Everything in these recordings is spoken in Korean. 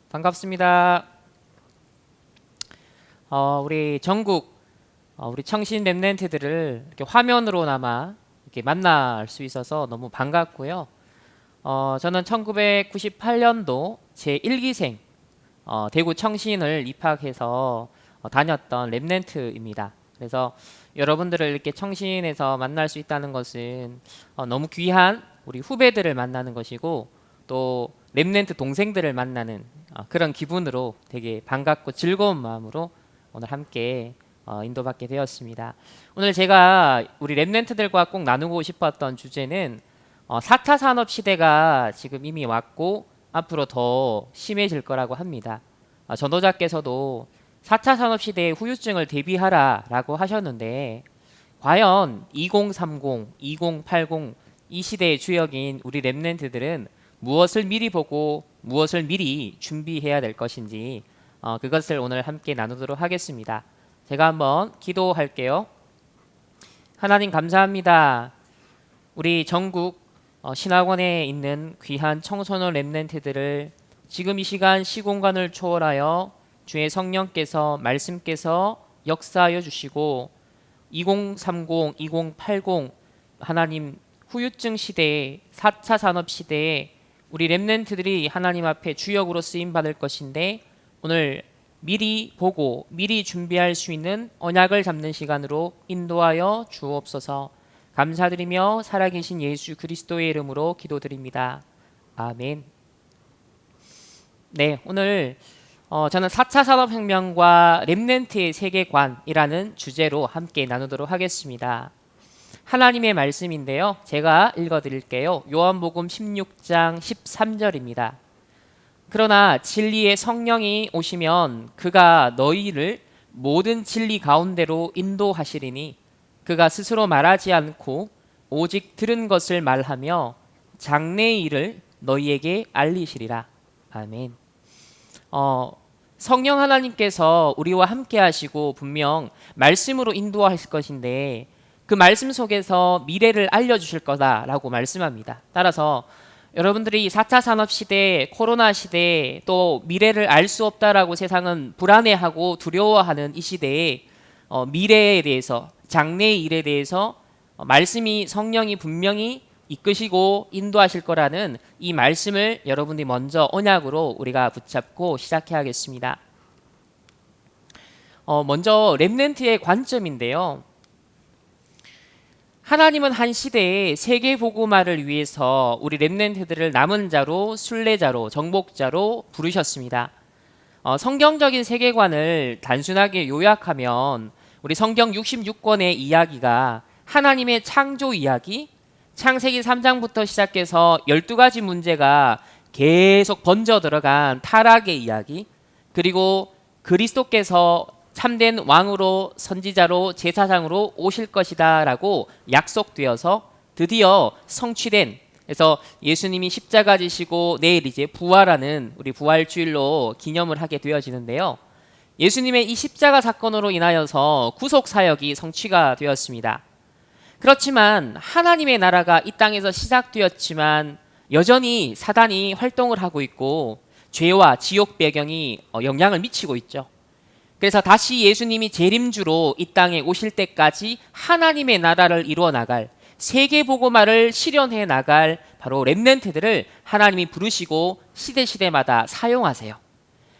반갑습니다. 우리 전국 우리 청신 랩런트들을 이렇게 화면으로나마 이렇게 만날 수 있어서 너무 반갑고요. 저는 1998년도 제1기생 대구 청신을 입학해서 다녔던 랩런트입니다. 그래서 여러분들을 이렇게 청신에서 만날 수 있다는 것은 너무 귀한 우리 후배들을 만나는 것이고 또 랩런트 동생들을 만나는 그런 기분으로 되게 반갑고 즐거운 마음으로 오늘 함께 인도받게 되었습니다. 오늘 제가 우리 랩런트들과 꼭 나누고 싶었던 주제는 4차 산업 시대가 지금 이미 왔고 앞으로 더 심해질 거라고 합니다. 전도자께서도 4차 산업 시대의 후유증을 대비하라 라고 하셨는데 과연 2030, 2080 이 시대의 주역인 우리 랩런트들은 무엇을 미리 보고 무엇을 미리 준비해야 될 것인지 그것을 오늘 함께 나누도록 하겠습니다. 제가 한번 기도할게요. 하나님 감사합니다. 우리 전국 신학원에 있는 귀한 청소년 랩런트들을 지금 이 시간 시공간을 초월하여 주의 성령께서 말씀께서 역사하여 주시고 2030, 2080 하나님 후유증 시대에 4차 산업 시대에 우리 랩런트들이 하나님 앞에 주역으로 쓰임 받을 것인데 오늘 미리 보고 미리 준비할 수 있는 언약을 잡는 시간으로 인도하여 주옵소서. 감사드리며 살아계신 예수 그리스도의 이름으로 기도드립니다. 아멘. 네, 오늘 저는 4차 산업혁명과 랩런트의 세계관이라는 주제로 함께 나누도록 하겠습니다. 하나님의 말씀인데요. 제가 읽어드릴게요. 요한복음 16장 13절입니다. 그러나 진리의 성령이 오시면 그가 너희를 모든 진리 가운데로 인도하시리니 그가 스스로 말하지 않고 오직 들은 것을 말하며 장래의 일을 너희에게 알리시리라. 아멘. 성령 하나님께서 우리와 함께 하시고 분명 말씀으로 인도하실 것인데 그 말씀 속에서 미래를 알려주실 거다라고 말씀합니다. 따라서 여러분들이 4차 산업 시대, 코로나 시대, 또 미래를 알 수 없다라고 세상은 불안해하고 두려워하는 이 시대에 미래에 대해서, 장래의 일에 대해서 말씀이 성령이 분명히 이끄시고 인도하실 거라는 이 말씀을 여러분들이 먼저 언약으로 우리가 붙잡고 시작해야겠습니다. 먼저 랩런트의 관점인데요. 하나님은 한 시대에 세계 복음화를 위해서 우리 랩런트들을 남은 자로, 순례자로, 정복자로 부르셨습니다. 성경적인 세계관을 단순하게 요약하면 우리 성경 66권의 이야기가 하나님의 창조 이야기, 창세기 3장부터 시작해서 12가지 문제가 계속 번져 들어간 타락의 이야기, 그리고 그리스도께서 참된 왕으로 선지자로 제사장으로 오실 것이다 라고 약속되어서 드디어 성취된, 그래서 예수님이 십자가 지시고 내일 이제 부활하는 우리 부활주일로 기념을 하게 되어지는데요. 예수님의 이 십자가 사건으로 인하여서 구속사역이 성취가 되었습니다. 그렇지만 하나님의 나라가 이 땅에서 시작되었지만 여전히 사단이 활동을 하고 있고 죄와 지옥 배경이 영향을 미치고 있죠. 그래서 다시 예수님이 재림주로 이 땅에 오실 때까지 하나님의 나라를 이루어 나갈, 세계 복음화를 실현해 나갈 바로 랩런트들을 하나님이 부르시고 시대마다 사용하세요.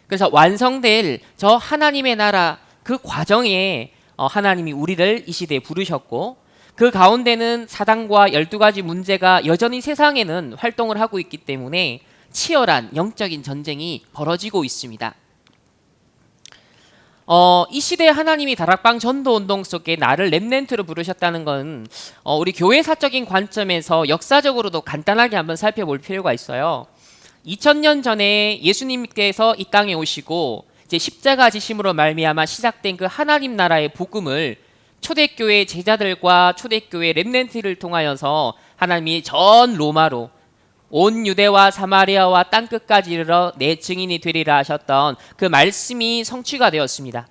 그래서 완성될 저 하나님의 나라 그 과정에 하나님이 우리를 이 시대에 부르셨고 그 가운데는 사단과 12가지 문제가 여전히 세상에는 활동을 하고 있기 때문에 치열한 영적인 전쟁이 벌어지고 있습니다. 이 시대에 하나님이 다락방 전도운동 속에 나를 랩런트로 부르셨다는 건 우리 교회사적인 관점에서 역사적으로도 간단하게 한번 살펴볼 필요가 있어요. 2000년 전에 예수님께서 이 땅에 오시고 이제 십자가 지심으로 말미암아 시작된 그 하나님 나라의 복음을 초대교회 제자들과 초대교회 랩런트를 통하여서 하나님이 전 로마로 온 유대와 사마리아와 땅끝까지 이르러 내 증인이 되리라 하셨던 그 말씀이 성취가 되었습니다.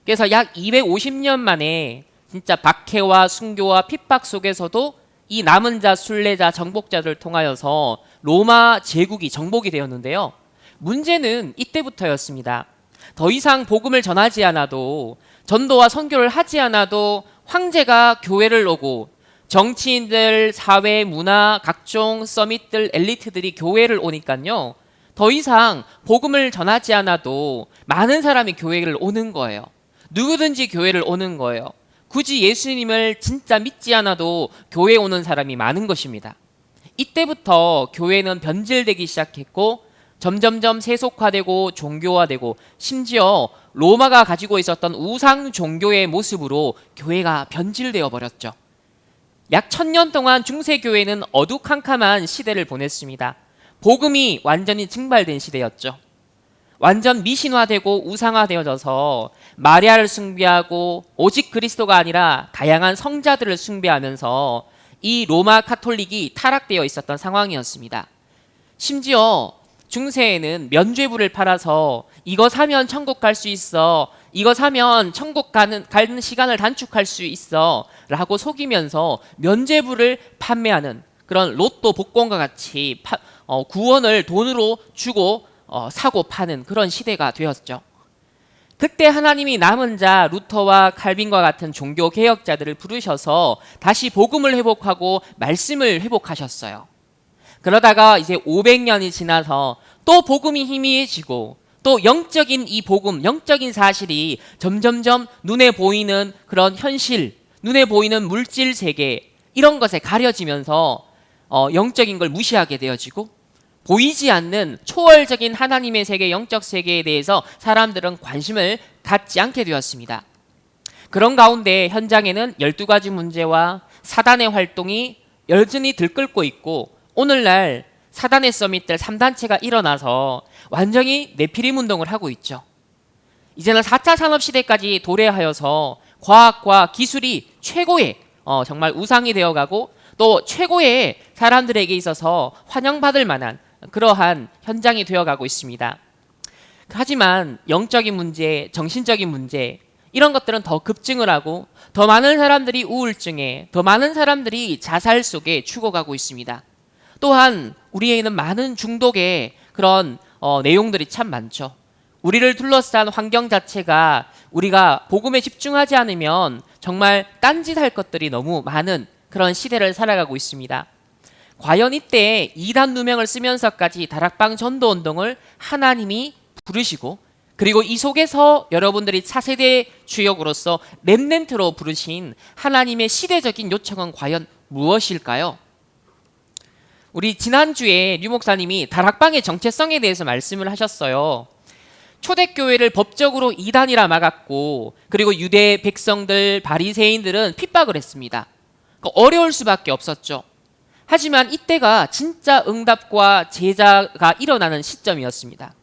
그래서 약 250년 만에 진짜 박해와 순교와 핍박 속에서도 이 남은 자, 순례자, 정복자들을 통하여서 로마 제국이 정복이 되었는데요. 문제는 이때부터였습니다. 더 이상 복음을 전하지 않아도, 전도와 선교를 하지 않아도 황제가 교회를 오고 정치인들, 사회, 문화, 각종 서밋들, 엘리트들이 교회를 오니까요, 더 이상 복음을 전하지 않아도 많은 사람이 교회를 오는 거예요. 누구든지 교회를 오는 거예요. 굳이 예수님을 진짜 믿지 않아도 교회에 오는 사람이 많은 것입니다. 이때부터 교회는 변질되기 시작했고 점점점 세속화되고 종교화되고 심지어 로마가 가지고 있었던 우상 종교의 모습으로 교회가 변질되어 버렸죠. 약 1000년 동안 중세교회는 어두캄캄한 시대를 보냈습니다. 복음이 완전히 증발된 시대였죠. 완전 미신화되고 우상화되어져서 마리아를 숭배하고 오직 그리스도가 아니라 다양한 성자들을 숭배하면서 이 로마 카톨릭이 타락되어 있었던 상황이었습니다. 심지어 중세에는 면죄부를 팔아서 이거 사면 천국 갈 수 있어, 이거 사면 천국 가는 시간을 단축할 수 있어 라고 속이면서 면죄부를 판매하는 그런 로또 복권과 같이 구원을 돈으로 주고 사고 파는 그런 시대가 되었죠. 그때 하나님이 남은 자 루터와 칼빈과 같은 종교 개혁자들을 부르셔서 다시 복음을 회복하고 말씀을 회복하셨어요. 그러다가 이제 500년이 지나서 또 복음이 희미해지고 또 영적인 이 복음, 영적인 사실이 점점점 눈에 보이는 그런 현실, 눈에 보이는 물질 세계 이런 것에 가려지면서 영적인 걸 무시하게 되어지고 보이지 않는 초월적인 하나님의 세계, 영적 세계에 대해서 사람들은 관심을 갖지 않게 되었습니다. 그런 가운데 현장에는 12가지 문제와 사단의 활동이 여전히 들끓고 있고 오늘날 사단의 서밋들 3단체가 일어나서 완전히 네피림 운동을 하고 있죠. 이제는 4차 산업시대까지 도래하여서 과학과 기술이 최고의 정말 우상이 되어가고 또 최고의 사람들에게 있어서 환영받을 만한 그러한 현장이 되어가고 있습니다. 하지만 영적인 문제, 정신적인 문제 이런 것들은 더 급증을 하고 더 많은 사람들이 우울증에, 더 많은 사람들이 자살 속에 죽어가고 있습니다. 또한 우리에게는 많은 중독의 그런 내용들이 참 많죠. 우리를 둘러싼 환경 자체가 우리가 복음에 집중하지 않으면 정말 딴짓할 것들이 너무 많은 그런 시대를 살아가고 있습니다. 과연 이때 이단 누명을 쓰면서까지 다락방 전도운동을 하나님이 부르시고 그리고 이 속에서 여러분들이 차세대 주역으로서 렘넌트로 부르신 하나님의 시대적인 요청은 과연 무엇일까요? 우리 지난주에 류 목사님이 다락방의 정체성에 대해서 말씀을 하셨어요. 초대교회를 법적으로 이단이라 막았고 그리고 유대 백성들, 바리새인들은 핍박을 했습니다. 어려울 수밖에 없었죠. 하지만 이때가 진짜 응답과 제자가 일어나는 시점이었습니다.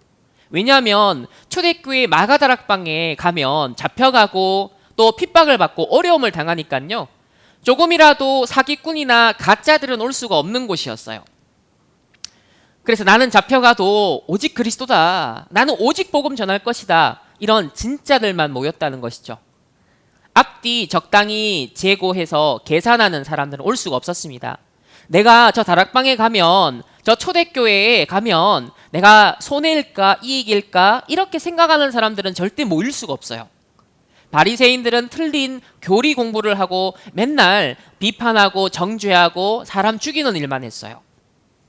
왜냐하면 초대교회 마가다락방에 가면 잡혀가고 또 핍박을 받고 어려움을 당하니까요. 조금이라도 사기꾼이나 가짜들은 올 수가 없는 곳이었어요. 그래서 나는 잡혀가도 오직 그리스도다. 나는 오직 복음 전할 것이다. 이런 진짜들만 모였다는 것이죠. 앞뒤 적당히 재고해서 계산하는 사람들은 올 수가 없었습니다. 내가 저 다락방에 가면, 저 초대교회에 가면 내가 손해일까 이익일까 이렇게 생각하는 사람들은 절대 모일 수가 없어요. 바리새인들은 틀린 교리 공부를 하고 맨날 비판하고 정죄하고 사람 죽이는 일만 했어요.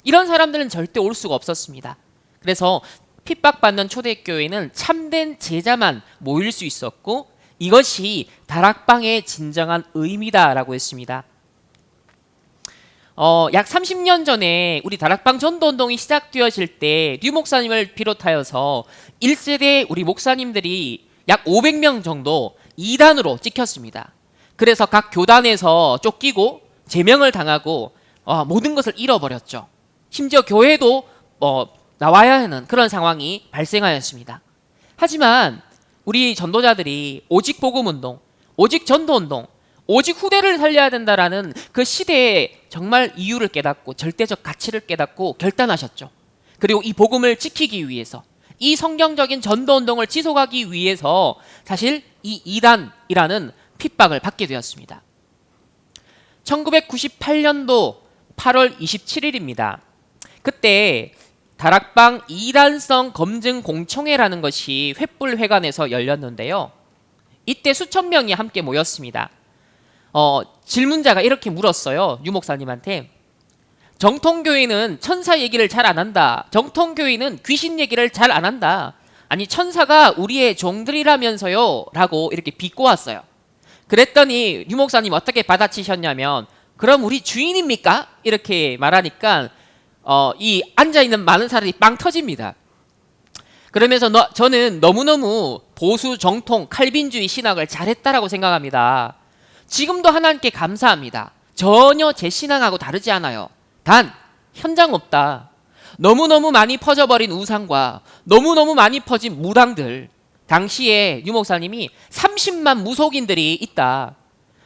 이런 사람들은 절대 올 수가 없었습니다. 그래서 핍박받는 초대교회는 참된 제자만 모일 수 있었고 이것이 다락방의 진정한 의미다라고 했습니다. 약 30년 전에 우리 다락방 전도운동이 시작되어질 때 류 목사님을 비롯하여서 1세대 우리 목사님들이 약 500명 정도 이단으로 찍혔습니다. 그래서 각 교단에서 쫓기고 제명을 당하고 모든 것을 잃어버렸죠. 심지어 교회도 나와야 하는 그런 상황이 발생하였습니다. 하지만 우리 전도자들이 오직 복음운동, 오직 전도운동, 오직 후대를 살려야 된다라는 그 시대의 정말 이유를 깨닫고 절대적 가치를 깨닫고 결단하셨죠. 그리고 이 복음을 지키기 위해서 이 성경적인 전도운동을 지속하기 위해서 사실 이 이단이라는 핍박을 받게 되었습니다. 1998년도 8월 27일입니다. 그때 다락방 2단성 검증 공청회라는 것이 횃불회관에서 열렸는데요. 이때 수천 명이 함께 모였습니다. 질문자가 이렇게 물었어요. 유 목사님한테. 정통교회는 천사 얘기를 잘 안 한다. 정통교회는 귀신 얘기를 잘 안 한다. 아니 천사가 우리의 종들이라면서요 라고 이렇게 비꼬았어요. 그랬더니 유 목사님 어떻게 받아치셨냐면 그럼 우리 주인입니까? 이렇게 말하니까 이 앉아있는 많은 사람이 빵 터집니다. 그러면서 저는 너무너무 보수 정통 칼빈주의 신학을 잘했다라고 생각합니다. 지금도 하나님께 감사합니다. 전혀 제 신앙하고 다르지 않아요. 단 현장 없다. 너무너무 많이 퍼져버린 우상과 너무너무 많이 퍼진 무당들. 당시에 유 목사님이 30만 무속인들이 있다.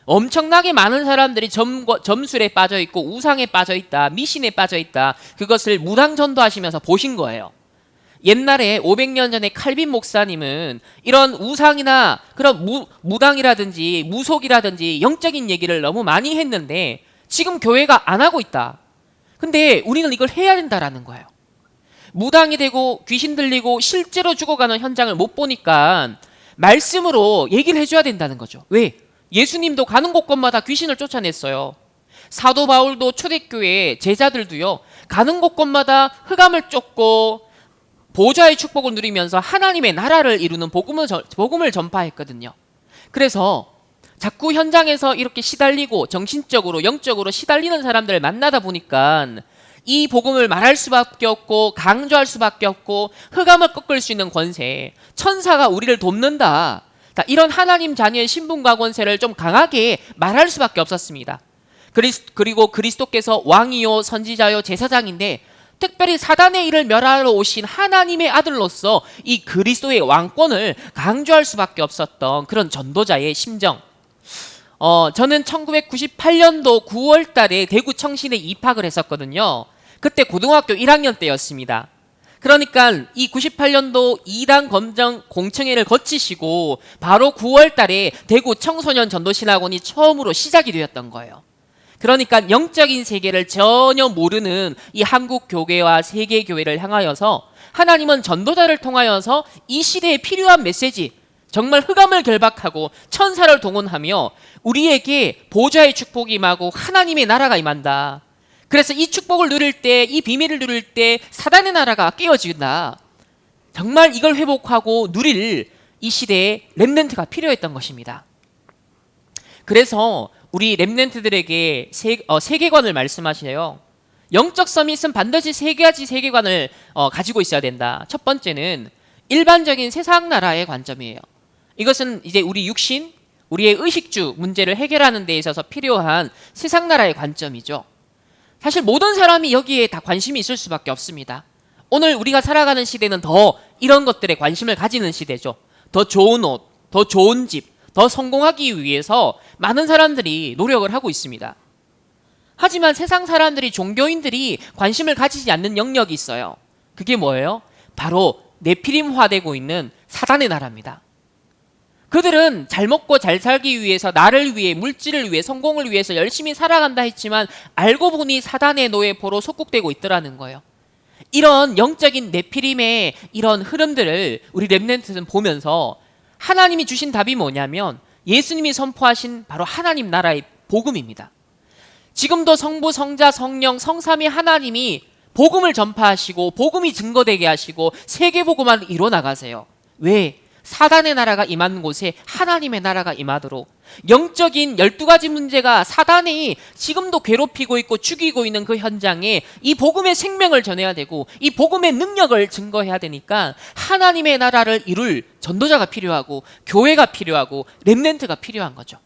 엄청나게 많은 사람들이 점술에 빠져있고 우상에 빠져있다. 미신에 빠져있다. 그것을 무당 전도하시면서 보신 거예요. 옛날에 500년 전에 칼빈 목사님은 이런 우상이나 그런 무당이라든지 무속이라든지 영적인 얘기를 너무 많이 했는데 지금 교회가 안 하고 있다. 근데 우리는 이걸 해야 된다라는 거예요. 무당이 되고 귀신 들리고 실제로 죽어가는 현장을 못 보니까 말씀으로 얘기를 해줘야 된다는 거죠. 왜? 예수님도 가는 곳곳마다 귀신을 쫓아냈어요. 사도 바울도 초대교회 제자들도요. 가는 곳곳마다 흑암을 쫓고 보좌의 축복을 누리면서 하나님의 나라를 이루는 복음을 전파했거든요. 그래서 자꾸 현장에서 이렇게 시달리고 정신적으로 영적으로 시달리는 사람들을 만나다 보니까 이 복음을 말할 수밖에 없고 강조할 수밖에 없고 흑암을 꺾을 수 있는 권세, 천사가 우리를 돕는다. 이런 하나님 자녀의 신분과 권세를 좀 강하게 말할 수밖에 없었습니다. 그리고 그리스도께서 왕이요 선지자요 제사장인데 특별히 사단의 일을 멸하러 오신 하나님의 아들로서 이 그리스도의 왕권을 강조할 수밖에 없었던 그런 전도자의 심정. 저는 1998년도 9월 달에 대구 청신에 입학을 했었거든요. 그때 고등학교 1학년 때였습니다. 그러니까 이 98년도 2단 검정 공청회를 거치시고 바로 9월 달에 대구 청소년 전도신학원이 처음으로 시작이 되었던 거예요. 그러니까 영적인 세계를 전혀 모르는 이 한국 교회와 세계 교회를 향하여서 하나님은 전도자를 통하여서 이 시대에 필요한 메시지, 정말 흑암을 결박하고 천사를 동원하며 우리에게 보좌의 축복이 임하고 하나님의 나라가 임한다. 그래서 이 축복을 누릴 때, 이 비밀을 누릴 때 사단의 나라가 깨어진다. 정말 이걸 회복하고 누릴 이 시대에 렘넌트가 필요했던 것입니다. 그래서 우리 렘넌트들에게 세계관을 말씀하시네요. 영적 서밋은 반드시 세 가지 세계관을 가지고 있어야 된다. 첫 번째는 일반적인 세상 나라의 관점이에요. 이것은 이제 우리 육신, 우리의 의식주 문제를 해결하는 데 있어서 필요한 세상 나라의 관점이죠. 사실 모든 사람이 여기에 다 관심이 있을 수밖에 없습니다. 오늘 우리가 살아가는 시대는 더 이런 것들에 관심을 가지는 시대죠. 더 좋은 옷, 더 좋은 집, 더 성공하기 위해서 많은 사람들이 노력을 하고 있습니다. 하지만 세상 사람들이, 종교인들이 관심을 가지지 않는 영역이 있어요. 그게 뭐예요? 바로 네피림화되고 있는 사단의 나라입니다. 그들은 잘 먹고 잘 살기 위해서, 나를 위해, 물질을 위해, 성공을 위해서 열심히 살아간다 했지만 알고 보니 사단의 노예포로 속국되고 있더라는 거예요. 이런 영적인 네피림의 이런 흐름들을 우리 렘넌트는 보면서 하나님이 주신 답이 뭐냐면 예수님이 선포하신 바로 하나님 나라의 복음입니다. 지금도 성부, 성자, 성령, 성삼위 하나님이 복음을 전파하시고 복음이 증거되게 하시고 세계복음을 이뤄나가세요. 왜? 사단의 나라가 임한 곳에 하나님의 나라가 임하도록. 영적인 12가지 문제가 사단이 지금도 괴롭히고 있고 죽이고 있는 그 현장에 이 복음의 생명을 전해야 되고 이 복음의 능력을 증거해야 되니까 하나님의 나라를 이룰 전도자가 필요하고 교회가 필요하고 렘넌트가 필요한 거죠.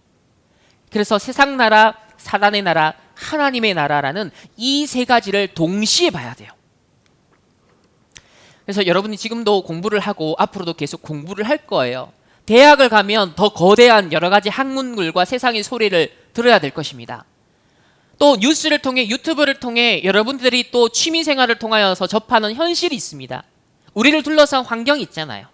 그래서 세상 나라, 사단의 나라, 하나님의 나라라는 이 세 가지를 동시에 봐야 돼요. 그래서 여러분이 지금도 공부를 하고 앞으로도 계속 공부를 할 거예요. 대학을 가면 더 거대한 여러 가지 학문들과 세상의 소리를 들어야 될 것입니다. 또 뉴스를 통해, 유튜브를 통해 여러분들이 또 취미생활을 통하여서 접하는 현실이 있습니다. 우리를 둘러싼 환경이 있잖아요.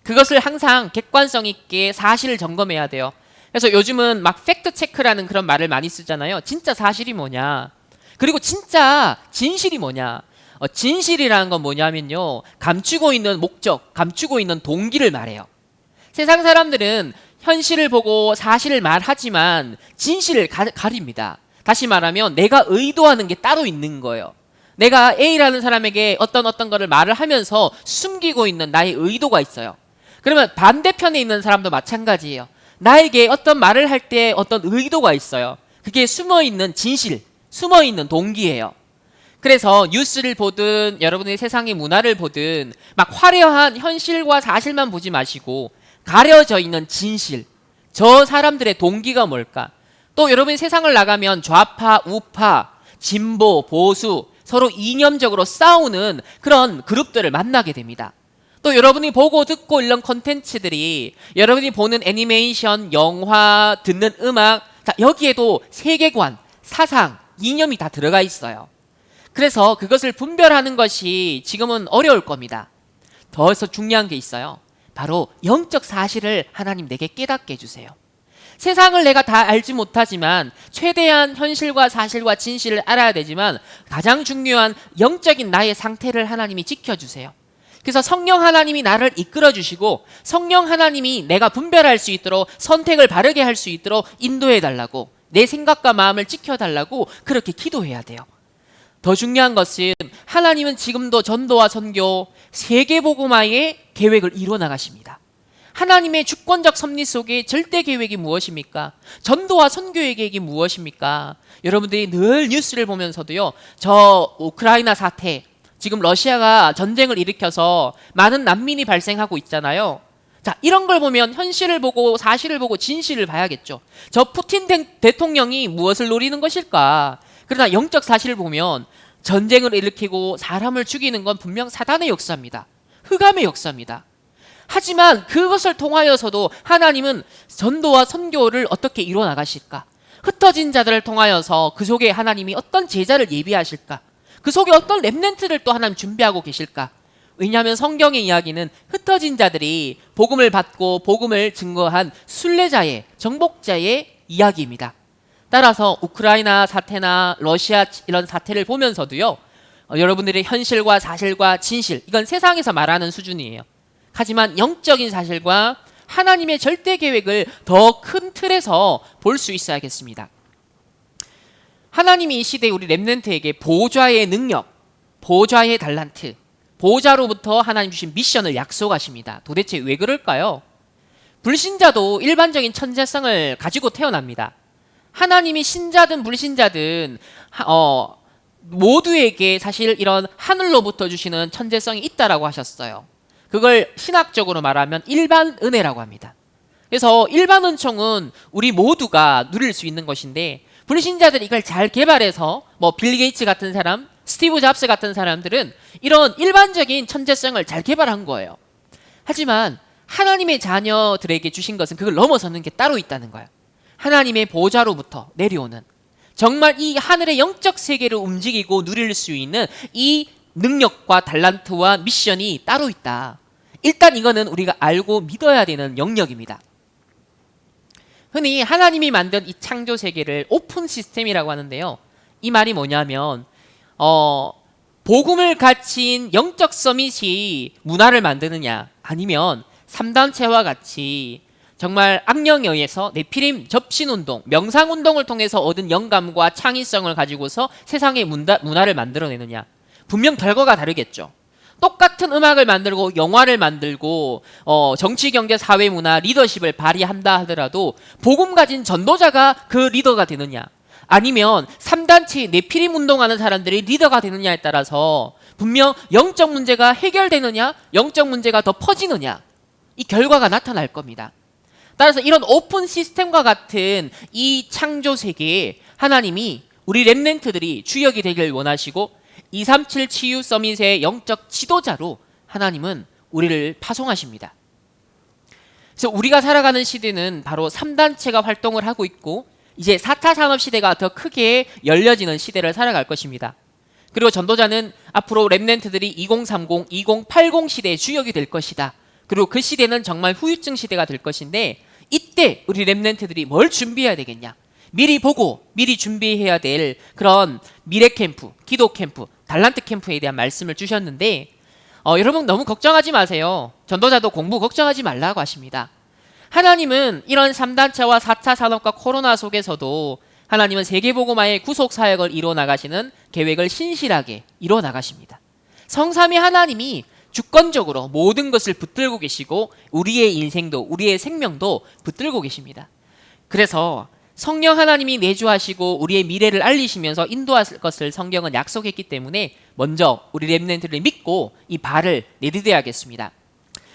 그것을 항상 객관성 있게 사실을 점검해야 돼요. 그래서 요즘은 막 팩트체크라는 그런 말을 많이 쓰잖아요. 진짜 사실이 뭐냐, 그리고 진짜 진실이 뭐냐. 진실이라는 건 뭐냐면요, 감추고 있는 목적, 감추고 있는 동기를 말해요. 세상 사람들은 현실을 보고 사실을 말하지만 진실을 가립니다. 다시 말하면 내가 의도하는 게 따로 있는 거예요. 내가 A라는 사람에게 어떤 거를 말을 하면서 숨기고 있는 나의 의도가 있어요. 그러면 반대편에 있는 사람도 마찬가지예요. 나에게 어떤 말을 할 때 어떤 의도가 있어요. 그게 숨어있는 진실, 숨어있는 동기예요. 그래서 뉴스를 보든 여러분의 세상의 문화를 보든 막 화려한 현실과 사실만 보지 마시고 가려져 있는 진실, 저 사람들의 동기가 뭘까? 또 여러분이 세상을 나가면 좌파, 우파, 진보, 보수 서로 이념적으로 싸우는 그런 그룹들을 만나게 됩니다. 또 여러분이 보고 듣고 이런 콘텐츠들이 여러분이 보는 애니메이션, 영화, 듣는 음악, 자, 여기에도 세계관, 사상, 이념이 다 들어가 있어요. 그래서 그것을 분별하는 것이 지금은 어려울 겁니다. 더 중요한 게 있어요. 바로 영적 사실을 하나님 내게 깨닫게 해주세요. 세상을 내가 다 알지 못하지만 최대한 현실과 사실과 진실을 알아야 되지만 가장 중요한 영적인 나의 상태를 하나님이 지켜주세요. 그래서 성령 하나님이 나를 이끌어 주시고 성령 하나님이 내가 분별할 수 있도록 선택을 바르게 할 수 있도록 인도해 달라고, 내 생각과 마음을 지켜달라고 그렇게 기도해야 돼요. 더 중요한 것은 하나님은 지금도 전도와 선교, 세계복음화의 계획을 이루어 나가십니다. 하나님의 주권적 섭리 속에 절대 계획이 무엇입니까? 전도와 선교의 계획이 무엇입니까? 여러분들이 늘 뉴스를 보면서도요, 저 우크라이나 사태, 지금 러시아가 전쟁을 일으켜서 많은 난민이 발생하고 있잖아요. 자, 이런 걸 보면 현실을 보고 사실을 보고 진실을 봐야겠죠. 저 푸틴 대통령이 무엇을 노리는 것일까? 그러나 영적 사실을 보면 전쟁을 일으키고 사람을 죽이는 건 분명 사단의 역사입니다. 흑암의 역사입니다. 하지만 그것을 통하여서도 하나님은 전도와 선교를 어떻게 이루어 나가실까? 흩어진 자들을 통하여서 그 속에 하나님이 어떤 제자를 예비하실까? 그 속에 어떤 렘넌트를 또 하나님 준비하고 계실까? 왜냐하면 성경의 이야기는 흩어진 자들이 복음을 받고 복음을 증거한 순례자의, 정복자의 이야기입니다. 따라서 우크라이나 사태나 러시아 이런 사태를 보면서도요, 여러분들의 현실과 사실과 진실, 이건 세상에서 말하는 수준이에요. 하지만 영적인 사실과 하나님의 절대 계획을 더 큰 틀에서 볼 수 있어야겠습니다. 하나님이 이 시대에 우리 렘넌트에게 보좌의 능력, 보좌의 달란트, 보좌로부터 하나님 주신 미션을 약속하십니다. 도대체 왜 그럴까요? 불신자도 일반적인 천재성을 가지고 태어납니다. 하나님이 신자든 불신자든 모두에게 사실 이런 하늘로부터 주시는 천재성이 있다라고 하셨어요. 그걸 신학적으로 말하면 일반 은혜라고 합니다. 그래서 일반 은총은 우리 모두가 누릴 수 있는 것인데 불신자들이 이걸 잘 개발해서 빌 게이츠 같은 사람, 스티브 잡스 같은 사람들은 이런 일반적인 천재성을 잘 개발한 거예요. 하지만 하나님의 자녀들에게 주신 것은 그걸 넘어서는 게 따로 있다는 거예요. 하나님의 보좌로부터 내려오는, 정말 이 하늘의 영적 세계를 움직이고 누릴 수 있는 이 능력과 달란트와 미션이 따로 있다. 일단 이거는 우리가 알고 믿어야 되는 영역입니다. 흔히 하나님이 만든 이 창조 세계를 오픈 시스템이라고 하는데요. 이 말이 뭐냐면 복음을 가진 영적 서밋이 문화를 만드느냐, 아니면 3단체와 같이 정말 악령에 의해서 네피림 접신운동, 명상운동을 통해서 얻은 영감과 창의성을 가지고서 세상의 문화를 만들어내느냐. 분명 결과가 다르겠죠. 똑같은 음악을 만들고 영화를 만들고 정치, 경제, 사회, 문화, 리더십을 발휘한다 하더라도 복음 가진 전도자가 그 리더가 되느냐, 아니면 3단체 네피림 운동하는 사람들이 리더가 되느냐에 따라서 분명 영적 문제가 해결되느냐, 영적 문제가 더 퍼지느냐, 이 결과가 나타날 겁니다. 따라서 이런 오픈 시스템과 같은 이 창조 세계에 하나님이 우리 렘넌트들이 주역이 되길 원하시고 237 치유 서밋의 영적 지도자로 하나님은 우리를 파송하십니다. 그래서 우리가 살아가는 시대는 바로 3단체가 활동을 하고 있고 이제 4차 산업시대가 더 크게 열려지는 시대를 살아갈 것입니다. 그리고 전도자는 앞으로 렘넌트들이 2030, 2080 시대의 주역이 될 것이다. 그리고 그 시대는 정말 후유증 시대가 될 것인데 이때 우리 렘넌트들이 뭘 준비해야 되겠냐? 미리 보고 미리 준비해야 될 그런 미래 캠프, 기도 캠프, 달란트 캠프에 대한 말씀을 주셨는데 여러분 너무 걱정하지 마세요. 전도자도 공부 걱정하지 말라고 하십니다. 하나님은 이런 3단체와 4차 산업과 코로나 속에서도 하나님은 세계복음화의 구속사역을 이뤄나가시는 계획을 신실하게 이뤄나가십니다. 성삼위 하나님이 주권적으로 모든 것을 붙들고 계시고 우리의 인생도 우리의 생명도 붙들고 계십니다. 그래서 성령 하나님이 내주하시고 우리의 미래를 알리시면서 인도할 것을 성경은 약속했기 때문에 먼저 우리 렘넌트를 믿고 이 발을 내디뎌야겠습니다.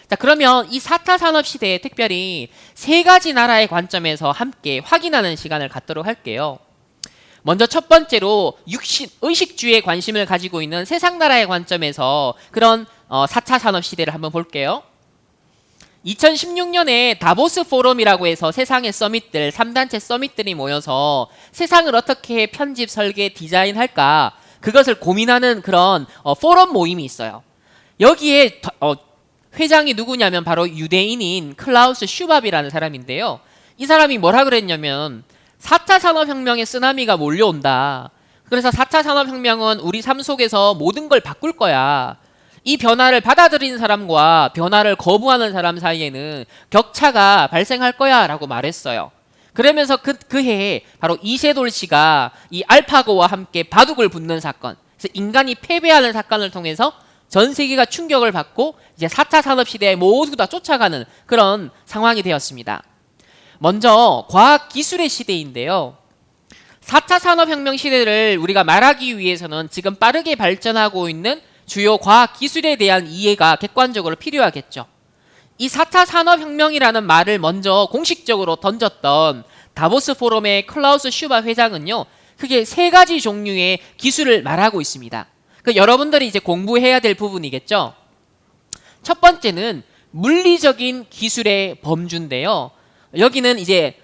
자, 그러면 이 4차 산업 시대에 특별히 세 가지 나라의 관점에서 함께 확인하는 시간을 갖도록 할게요. 먼저 첫 번째로 의식주의에 관심을 가지고 있는 세상 나라의 관점에서 그런 4차 산업 시대를 한번 볼게요. 2016년에 다보스 포럼이라고 해서 세상의 서밋들, 3단체 서밋들이 모여서 세상을 어떻게 편집, 설계, 디자인할까 그것을 고민하는 그런 포럼 모임이 있어요. 여기에 회장이 누구냐면 바로 유대인인 클라우스 슈밥이라는 사람인데요. 이 사람이 뭐라 그랬냐면 4차 산업혁명의 쓰나미가 몰려온다. 그래서 4차 산업혁명은 우리 삶 속에서 모든 걸 바꿀 거야. 이 변화를 받아들이는 사람과 변화를 거부하는 사람 사이에는 격차가 발생할 거야 라고 말했어요. 그러면서 그 해에 바로 이세돌 씨가 이 알파고와 함께 바둑을 붙는 사건, 그래서 인간이 패배하는 사건을 통해서 전 세계가 충격을 받고 이제 4차 산업시대에 모두 다 쫓아가는 그런 상황이 되었습니다. 먼저 과학기술의 시대인데요. 4차 산업혁명 시대를 우리가 말하기 위해서는 지금 빠르게 발전하고 있는 주요 과학기술에 대한 이해가 객관적으로 필요하겠죠. 이 4차 산업혁명이라는 말을 먼저 공식적으로 던졌던 다보스 포럼의 클라우스 슈바 회장은요. 크게 세 가지 종류의 기술을 말하고 있습니다. 여러분들이 이제 공부해야 될 부분이겠죠. 첫 번째는 물리적인 기술의 범주인데요. 여기는 이제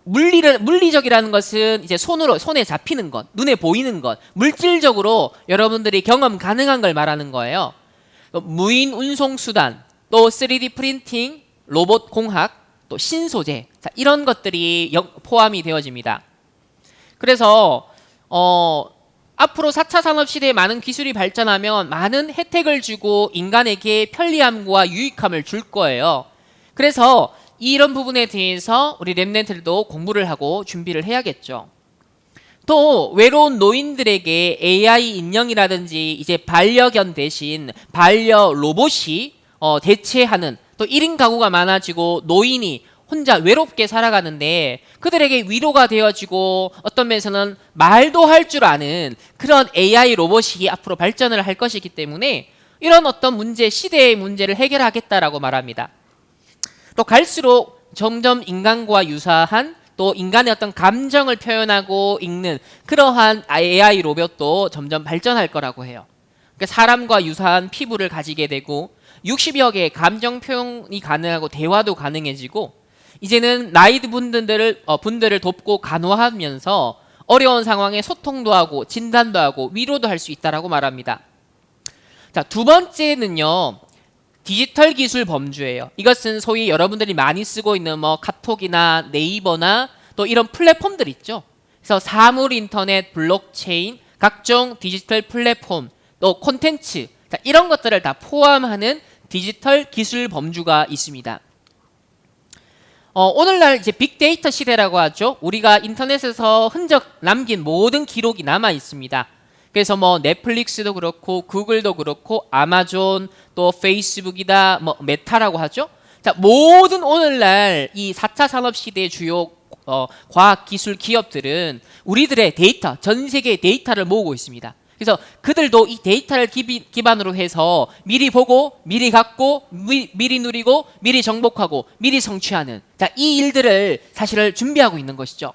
물리적이라는 것은 이제 손에 잡히는 것, 눈에 보이는 것, 물질적으로 여러분들이 경험 가능한 걸 말하는 거예요. 무인 운송 수단, 또 3D 프린팅, 로봇 공학, 또 신소재, 자, 이런 것들이 포함이 되어집니다. 그래서 앞으로 4차 산업 시대에 많은 기술이 발전하면 많은 혜택을 주고 인간에게 편리함과 유익함을 줄 거예요. 그래서 이런 부분에 대해서 우리 렘넌트들도 공부를 하고 준비를 해야겠죠. 또 외로운 노인들에게 AI 인형이라든지 이제 반려견 대신 반려 로봇이 대체하는, 또 1인 가구가 많아지고 노인이 혼자 외롭게 살아가는데 그들에게 위로가 되어지고 어떤 면에서는 말도 할 줄 아는 그런 AI 로봇이 앞으로 발전을 할 것이기 때문에 이런 어떤 문제, 시대의 문제를 해결하겠다라고 말합니다. 또 갈수록 점점 인간과 유사한, 또 인간의 어떤 감정을 표현하고 읽는 그러한 AI 로봇도 점점 발전할 거라고 해요. 그러니까 사람과 유사한 피부를 가지게 되고 60여 개의 감정 표현이 가능하고 대화도 가능해지고 이제는 나이 분들을 돕고 간호하면서 어려운 상황에 소통도 하고 진단도 하고 위로도 할 수 있다라고 말합니다. 자, 두 번째는요. 디지털 기술 범주예요. 이것은 소위 여러분들이 많이 쓰고 있는 뭐 카톡이나 네이버나 또 이런 플랫폼들 있죠. 그래서 사물 인터넷, 블록체인, 각종 디지털 플랫폼, 또 콘텐츠, 자, 이런 것들을 다 포함하는 디지털 기술 범주가 있습니다. 오늘날 이제 빅데이터 시대라고 하죠. 우리가 인터넷에서 흔적 남긴 모든 기록이 남아 있습니다. 그래서 뭐 넷플릭스도 그렇고 구글도 그렇고 아마존, 또 페이스북이다, 뭐 메타라고 하죠. 자, 모든 오늘날 이 4차 산업 시대의 주요 과학 기술 기업들은 우리들의 데이터, 전 세계의 데이터를 모으고 있습니다. 그래서 그들도 이 데이터를 기반으로 해서 미리 보고, 미리 갖고, 미리 누리고, 미리 정복하고, 미리 성취하는, 자, 이 일들을 사실을 준비하고 있는 것이죠.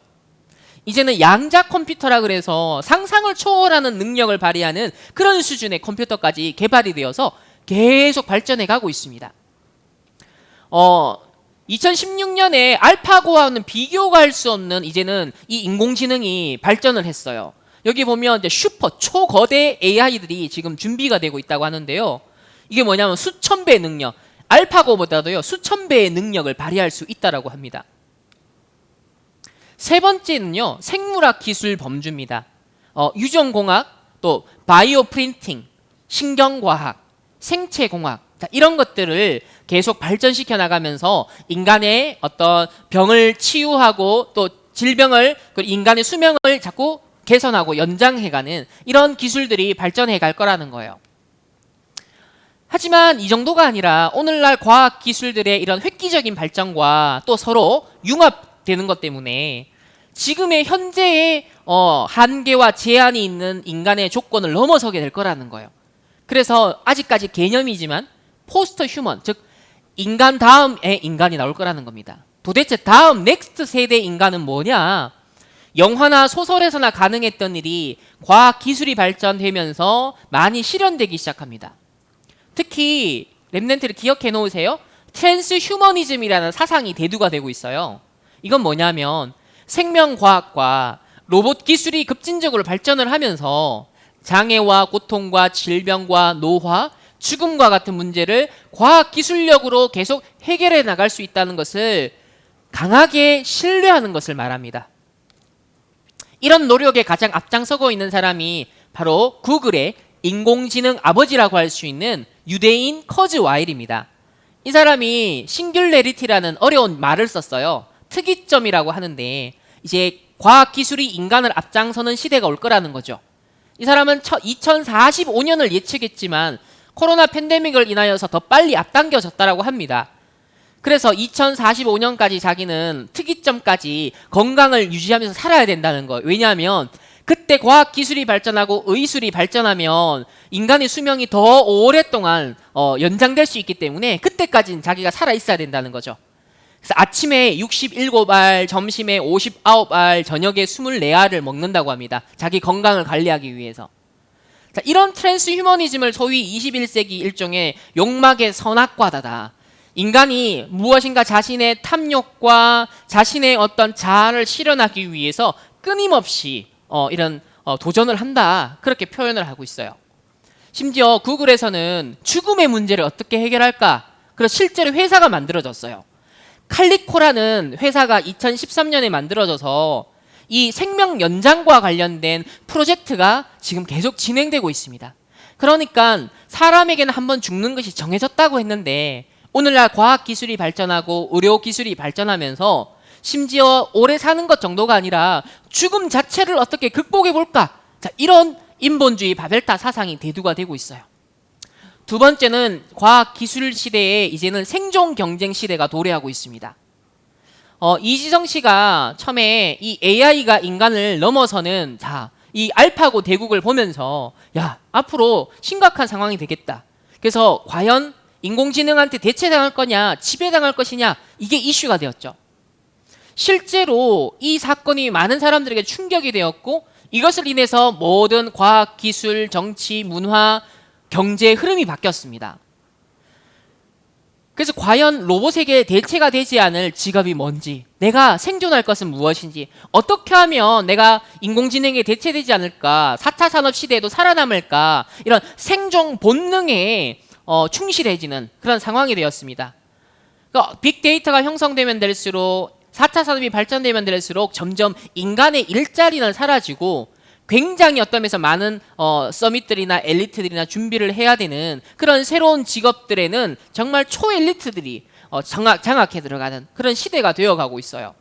이제는 양자 컴퓨터라 그래서 상상을 초월하는 능력을 발휘하는 그런 수준의 컴퓨터까지 개발이 되어서 계속 발전해 가고 있습니다. 2016년에 알파고와는 비교가 할 수 없는 이제는 이 인공지능이 발전을 했어요. 여기 보면 이제 슈퍼 초거대 AI들이 지금 준비가 되고 있다고 하는데요. 이게 뭐냐면 수천 배의 능력, 알파고보다도요 수천 배의 능력을 발휘할 수 있다라고 합니다. 세 번째는요 생물학 기술 범주입니다. 유전공학, 또 바이오 프린팅, 신경과학, 생체공학, 자, 이런 것들을 계속 발전시켜 나가면서 인간의 어떤 병을 치유하고 또 질병을, 인간의 수명을 자꾸 개선하고 연장해가는 이런 기술들이 발전해 갈 거라는 거예요. 하지만 이 정도가 아니라 오늘날 과학 기술들의 이런 획기적인 발전과 또 서로 융합되는 것 때문에 지금의 현재의 한계와 제한이 있는 인간의 조건을 넘어서게 될 거라는 거예요. 그래서 아직까지 개념이지만 포스트 휴먼, 즉 인간 다음에 인간이 나올 거라는 겁니다. 도대체 다음 넥스트 세대 인간은 뭐냐? 영화나 소설에서나 가능했던 일이 과학 기술이 발전되면서 많이 실현되기 시작합니다. 특히 랩넨트를 기억해 놓으세요. 트랜스 휴머니즘이라는 사상이 대두가 되고 있어요. 이건 뭐냐면 생명과학과 로봇 기술이 급진적으로 발전을 하면서 장애와 고통과 질병과 노화, 죽음과 같은 문제를 과학 기술력으로 계속 해결해 나갈 수 있다는 것을 강하게 신뢰하는 것을 말합니다. 이런 노력에 가장 앞장서고 있는 사람이 바로 구글의 인공지능 아버지라고 할 수 있는 유대인 커즈 와일입니다. 이 사람이 싱귤레리티라는 어려운 말을 썼어요. 특이점이라고 하는데 이제 과학기술이 인간을 앞장서는 시대가 올 거라는 거죠. 이 사람은 2045년을 예측했지만 코로나 팬데믹을 인하여서 더 빨리 앞당겨졌다고 합니다. 그래서 2045년까지 자기는 특이점까지 건강을 유지하면서 살아야 된다는 거예요. 왜냐하면 그때 과학기술이 발전하고 의술이 발전하면 인간의 수명이 더 오랫동안 연장될 수 있기 때문에 그때까지는 자기가 살아있어야 된다는 거죠. 그래서 아침에 67알, 점심에 59알, 저녁에 24알을 먹는다고 합니다. 자기 건강을 관리하기 위해서. 자, 이런 트랜스 휴머니즘을 소위 21세기 일종의 욕망의 선악과다다. 인간이 무엇인가 자신의 탐욕과 자신의 어떤 자아를 실현하기 위해서 끊임없이 이런 도전을 한다. 그렇게 표현을 하고 있어요. 심지어 구글에서는 죽음의 문제를 어떻게 해결할까? 그래서 실제로 회사가 만들어졌어요. 칼리코라는 회사가 2013년에 만들어져서 이 생명 연장과 관련된 프로젝트가 지금 계속 진행되고 있습니다. 그러니까 사람에게는 한번 죽는 것이 정해졌다고 했는데 오늘날 과학기술이 발전하고 의료기술이 발전하면서 심지어 오래 사는 것 정도가 아니라 죽음 자체를 어떻게 극복해 볼까? 자, 이런 인본주의 바벨타 사상이 대두가 되고 있어요. 두 번째는 과학기술 시대에 이제는 생존 경쟁 시대가 도래하고 있습니다. 이지성 씨가 처음에 이 AI가 인간을 넘어서는 이 알파고 대국을 보면서 야, 앞으로 심각한 상황이 되겠다. 그래서 과연 인공지능한테 대체당할 거냐, 지배당할 것이냐, 이게 이슈가 되었죠. 실제로 이 사건이 많은 사람들에게 충격이 되었고 이것을 인해서 모든 과학, 기술, 정치, 문화, 경제의 흐름이 바뀌었습니다. 그래서 과연 로봇에게 대체가 되지 않을 직업이 뭔지, 내가 생존할 것은 무엇인지, 어떻게 하면 내가 인공지능에 대체되지 않을까, 4차 산업시대에도 살아남을까, 이런 생존 본능에 충실해지는 그런 상황이 되었습니다. 그러니까 빅데이터가 형성되면 될수록 4차 산업이 발전되면 될수록 점점 인간의 일자리는 사라지고 굉장히 어떤 면에서 많은 서밋들이나 엘리트들이나 준비를 해야 되는 그런 새로운 직업들에는 정말 초엘리트들이 장악해 들어가는 그런 시대가 되어가고 있어요.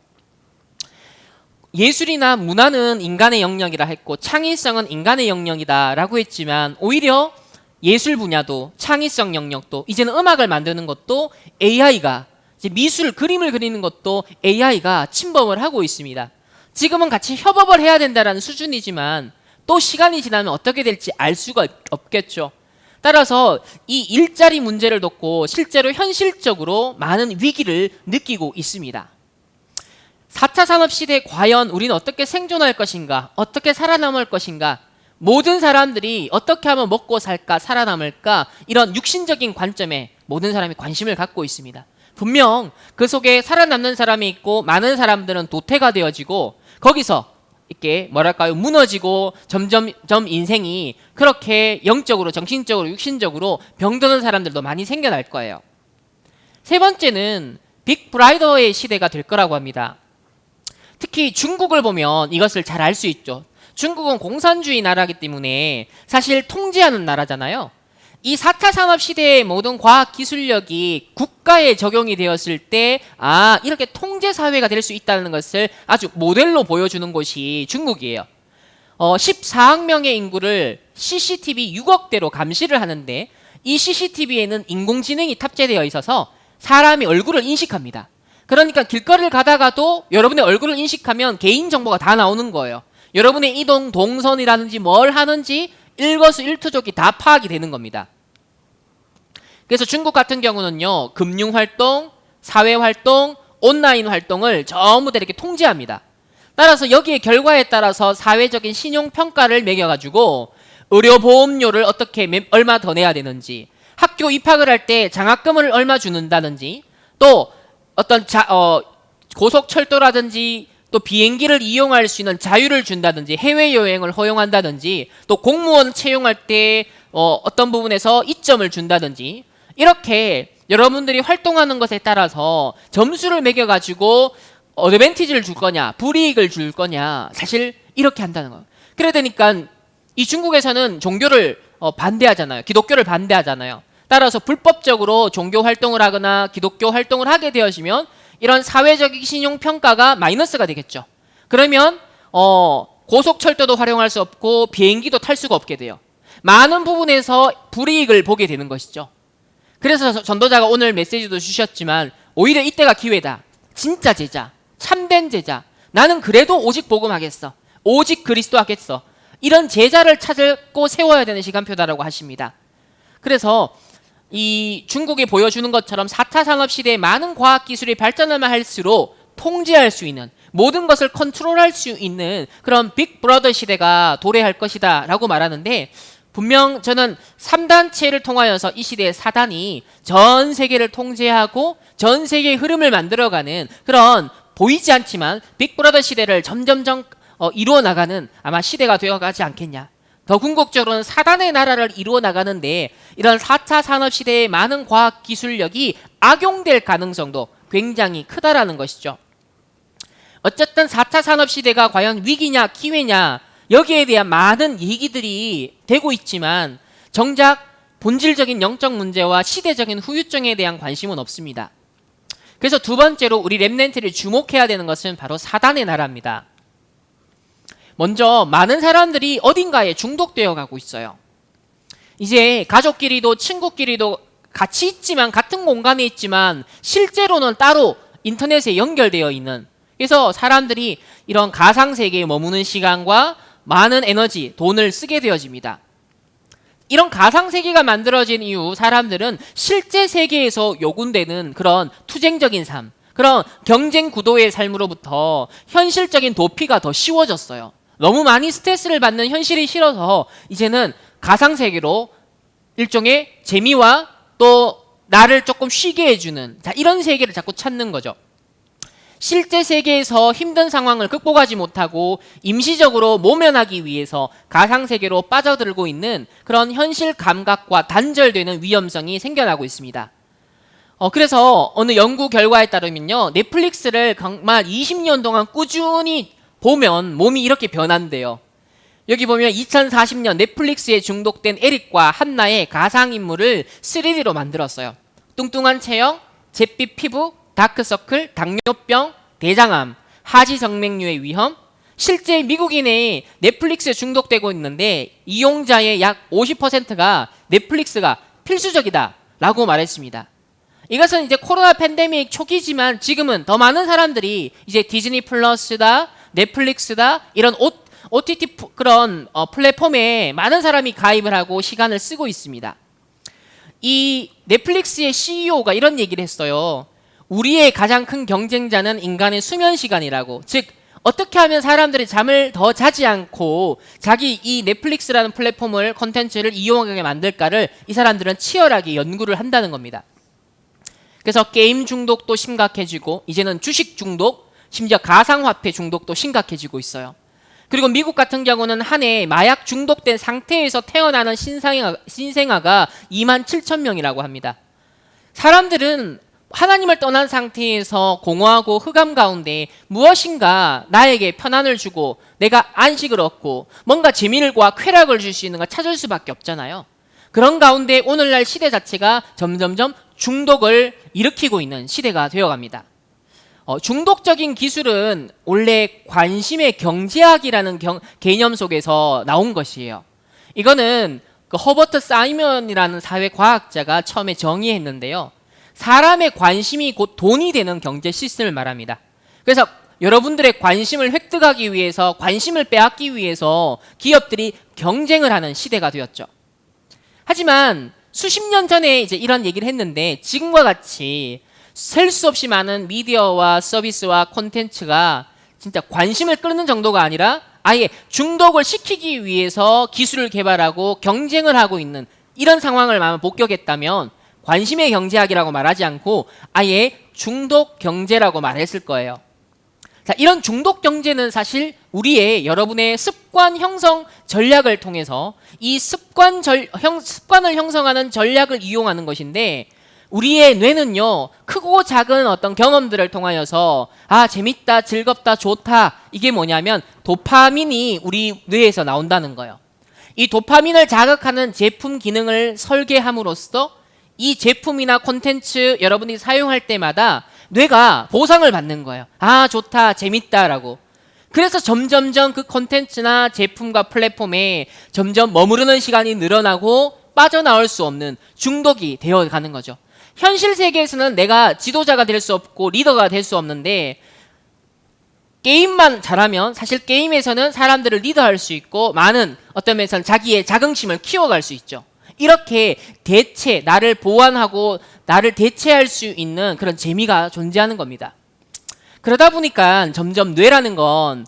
예술이나 문화는 인간의 영역이라 했고 창의성은 인간의 영역이다라고 했지만 오히려 예술 분야도 창의성 영역도 이제는 음악을 만드는 것도 AI가 이제 미술 그림을 그리는 것도 AI가 침범을 하고 있습니다. 지금은 같이 협업을 해야 된다는 수준이지만 또 시간이 지나면 어떻게 될지 알 수가 없겠죠. 따라서 이 일자리 문제를 놓고 실제로 현실적으로 많은 위기를 느끼고 있습니다. 4차 산업시대에 과연 우리는 어떻게 생존할 것인가? 어떻게 살아남을 것인가? 모든 사람들이 어떻게 하면 먹고 살까? 살아남을까? 이런 육신적인 관점에 모든 사람이 관심을 갖고 있습니다. 분명 그 속에 살아남는 사람이 있고 많은 사람들은 도태가 되어지고 거기서 이렇게 무너지고 점점 인생이 그렇게 영적으로, 정신적으로, 육신적으로 병드는 사람들도 많이 생겨날 거예요. 세 번째는 빅브라이더의 시대가 될 거라고 합니다. 특히 중국을 보면 이것을 잘 알 수 있죠. 중국은 공산주의 나라이기 때문에 사실 통제하는 나라잖아요. 이 4차 산업시대의 모든 과학기술력이 국가에 적용이 되었을 때 이렇게 통제사회가 될 수 있다는 것을 아주 모델로 보여주는 곳이 중국이에요. 14억 명의 인구를 CCTV 6억대로 감시를 하는데 이 CCTV에는 인공지능이 탑재되어 있어서 사람이 얼굴을 인식합니다. 그러니까 길거리를 가다가도 여러분의 얼굴을 인식하면 개인정보가 다 나오는 거예요. 여러분의 이동 동선이라든지 뭘 하는지 일거수일투족이 다 파악이 되는 겁니다. 그래서 중국 같은 경우는요, 금융활동, 사회활동, 온라인 활동을 전부 다 이렇게 통제합니다. 따라서 여기에 결과에 따라서 사회적인 신용평가를 매겨가지고 의료보험료를 어떻게 얼마 더 내야 되는지, 학교 입학을 할 때 장학금을 얼마 주는다든지, 또 어떤 고속철도라든지 또 비행기를 이용할 수 있는 자유를 준다든지, 해외여행을 허용한다든지, 또 공무원 채용할 때 어떤 부분에서 이점을 준다든지, 이렇게 여러분들이 활동하는 것에 따라서 점수를 매겨가지고 어드밴티지를 줄 거냐, 불이익을 줄 거냐, 사실 이렇게 한다는 거예요. 그래 되니까 이 중국에서는 종교를 반대하잖아요. 기독교를 반대하잖아요. 따라서 불법적으로 종교 활동을 하거나 기독교 활동을 하게 되어지면 이런 사회적인 신용평가가 마이너스가 되겠죠. 그러면 고속철도도 활용할 수 없고 비행기도 탈 수가 없게 돼요. 많은 부분에서 불이익을 보게 되는 것이죠. 그래서 전도자가 오늘 메시지도 주셨지만 오히려 이때가 기회다. 진짜 제자, 참된 제자, 나는 그래도 오직 복음하겠어, 오직 그리스도 하겠어, 이런 제자를 찾고 세워야 되는 시간표다라고 하십니다. 그래서 이 중국이 보여주는 것처럼 4차 산업시대에 많은 과학기술이 발전하면 할수록 통제할 수 있는, 모든 것을 컨트롤할 수 있는 그런 빅브러더 시대가 도래할 것이다 라고 말하는데, 분명 저는 3단체를 통하여서 이 시대의 4단이 전 세계를 통제하고 전 세계의 흐름을 만들어가는 그런 보이지 않지만 빅브러더 시대를 점점점 이루어 나가는 아마 시대가 되어가지 않겠냐. 더 궁극적으로는 4단의 나라를 이루어 나가는데 이런 4차 산업시대의 많은 과학기술력이 악용될 가능성도 굉장히 크다라는 것이죠. 어쨌든 4차 산업시대가 과연 위기냐 기회냐, 여기에 대한 많은 얘기들이 되고 있지만 정작 본질적인 영적 문제와 시대적인 후유증에 대한 관심은 없습니다. 그래서 두 번째로 우리 렘넌트를 주목해야 되는 것은 바로 4단의 나라입니다. 먼저 많은 사람들이 어딘가에 중독되어 가고 있어요. 이제 가족끼리도 친구끼리도 같이 있지만, 같은 공간에 있지만 실제로는 따로 인터넷에 연결되어 있는, 그래서 사람들이 이런 가상세계에 머무는 시간과 많은 에너지, 돈을 쓰게 되어집니다. 이런 가상세계가 만들어진 이후 사람들은 실제 세계에서 요구되는 그런 투쟁적인 삶, 그런 경쟁 구도의 삶으로부터 현실적인 도피가 더 쉬워졌어요. 너무 많이 스트레스를 받는 현실이 싫어서 이제는 가상세계로 일종의 재미와 또 나를 조금 쉬게 해주는, 이런 세계를 자꾸 찾는 거죠. 실제 세계에서 힘든 상황을 극복하지 못하고 임시적으로 모면하기 위해서 가상세계로 빠져들고 있는 그런 현실 감각과 단절되는 위험성이 생겨나고 있습니다. 그래서 어느 연구 결과에 따르면요, 넷플릭스를 정말 20년 동안 꾸준히 보면 몸이 이렇게 변한대요. 여기 보면 2040년 넷플릭스에 중독된 에릭과 한나의 가상인물을 3D로 만들었어요. 뚱뚱한 체형, 잿빛 피부, 다크서클, 당뇨병, 대장암, 하지정맥류의 위험. 실제 미국인의 넷플릭스에 중독되고 있는데 이용자의 약 50%가 넷플릭스가 필수적이다 라고 말했습니다. 이것은 이제 코로나 팬데믹 초기지만 지금은 더 많은 사람들이 이제 디즈니 플러스다, 넷플릭스다, 이런 OTT 그런 플랫폼에 많은 사람이 가입을 하고 시간을 쓰고 있습니다. 이 넷플릭스의 CEO가 이런 얘기를 했어요. 우리의 가장 큰 경쟁자는 인간의 수면 시간이라고. 즉 어떻게 하면 사람들이 잠을 더 자지 않고 자기 이 넷플릭스라는 플랫폼을, 컨텐츠를 이용하게 만들까를 이 사람들은 치열하게 연구를 한다는 겁니다. 그래서 게임 중독도 심각해지고 이제는 주식 중독, 심지어 가상화폐 중독도 심각해지고 있어요. 그리고 미국 같은 경우는 한 해 마약 중독된 상태에서 태어나는 신생아가 27,000명이라고 합니다. 사람들은 하나님을 떠난 상태에서 공허하고 흑암 가운데 무엇인가 나에게 편안을 주고 내가 안식을 얻고 뭔가 재미를과 쾌락을 줄 수 있는 걸 찾을 수밖에 없잖아요. 그런 가운데 오늘날 시대 자체가 점점점 중독을 일으키고 있는 시대가 되어갑니다. 중독적인 기술은 원래 관심의 경제학이라는 개념 속에서 나온 것이에요. 이거는 그 허버트 사이먼이라는 사회과학자가 처음에 정의했는데요. 사람의 관심이 곧 돈이 되는 경제 시스템을 말합니다. 그래서 여러분들의 관심을 획득하기 위해서, 관심을 빼앗기 위해서 기업들이 경쟁을 하는 시대가 되었죠. 하지만 수십 년 전에 이제 이런 얘기를 했는데 지금과 같이 셀 수 없이 많은 미디어와 서비스와 콘텐츠가 진짜 관심을 끌는 정도가 아니라 아예 중독을 시키기 위해서 기술을 개발하고 경쟁을 하고 있는 이런 상황을 만약 목격했다면 관심의 경제학이라고 말하지 않고 아예 중독 경제라고 말했을 거예요. 자, 이런 중독 경제는 사실 우리의 여러분의 습관 형성 전략을 통해서 이 습관을 형성하는 전략을 이용하는 것인데 우리의 뇌는요, 크고 작은 어떤 경험들을 통하여서 재밌다, 즐겁다, 좋다, 이게 뭐냐면 도파민이 우리 뇌에서 나온다는 거예요. 이 도파민을 자극하는 제품 기능을 설계함으로써 이 제품이나 콘텐츠 여러분이 사용할 때마다 뇌가 보상을 받는 거예요. 좋다, 재밌다라고. 그래서 점점점 그 콘텐츠나 제품과 플랫폼에 점점 머무르는 시간이 늘어나고 빠져나올 수 없는 중독이 되어가는 거죠. 현실 세계에서는 내가 지도자가 될 수 없고 리더가 될 수 없는데 게임만 잘하면 사실 게임에서는 사람들을 리더할 수 있고 많은 어떤 면에서는 자기의 자긍심을 키워갈 수 있죠. 이렇게 나를 보완하고 나를 대체할 수 있는 그런 재미가 존재하는 겁니다. 그러다 보니까 점점 뇌라는 건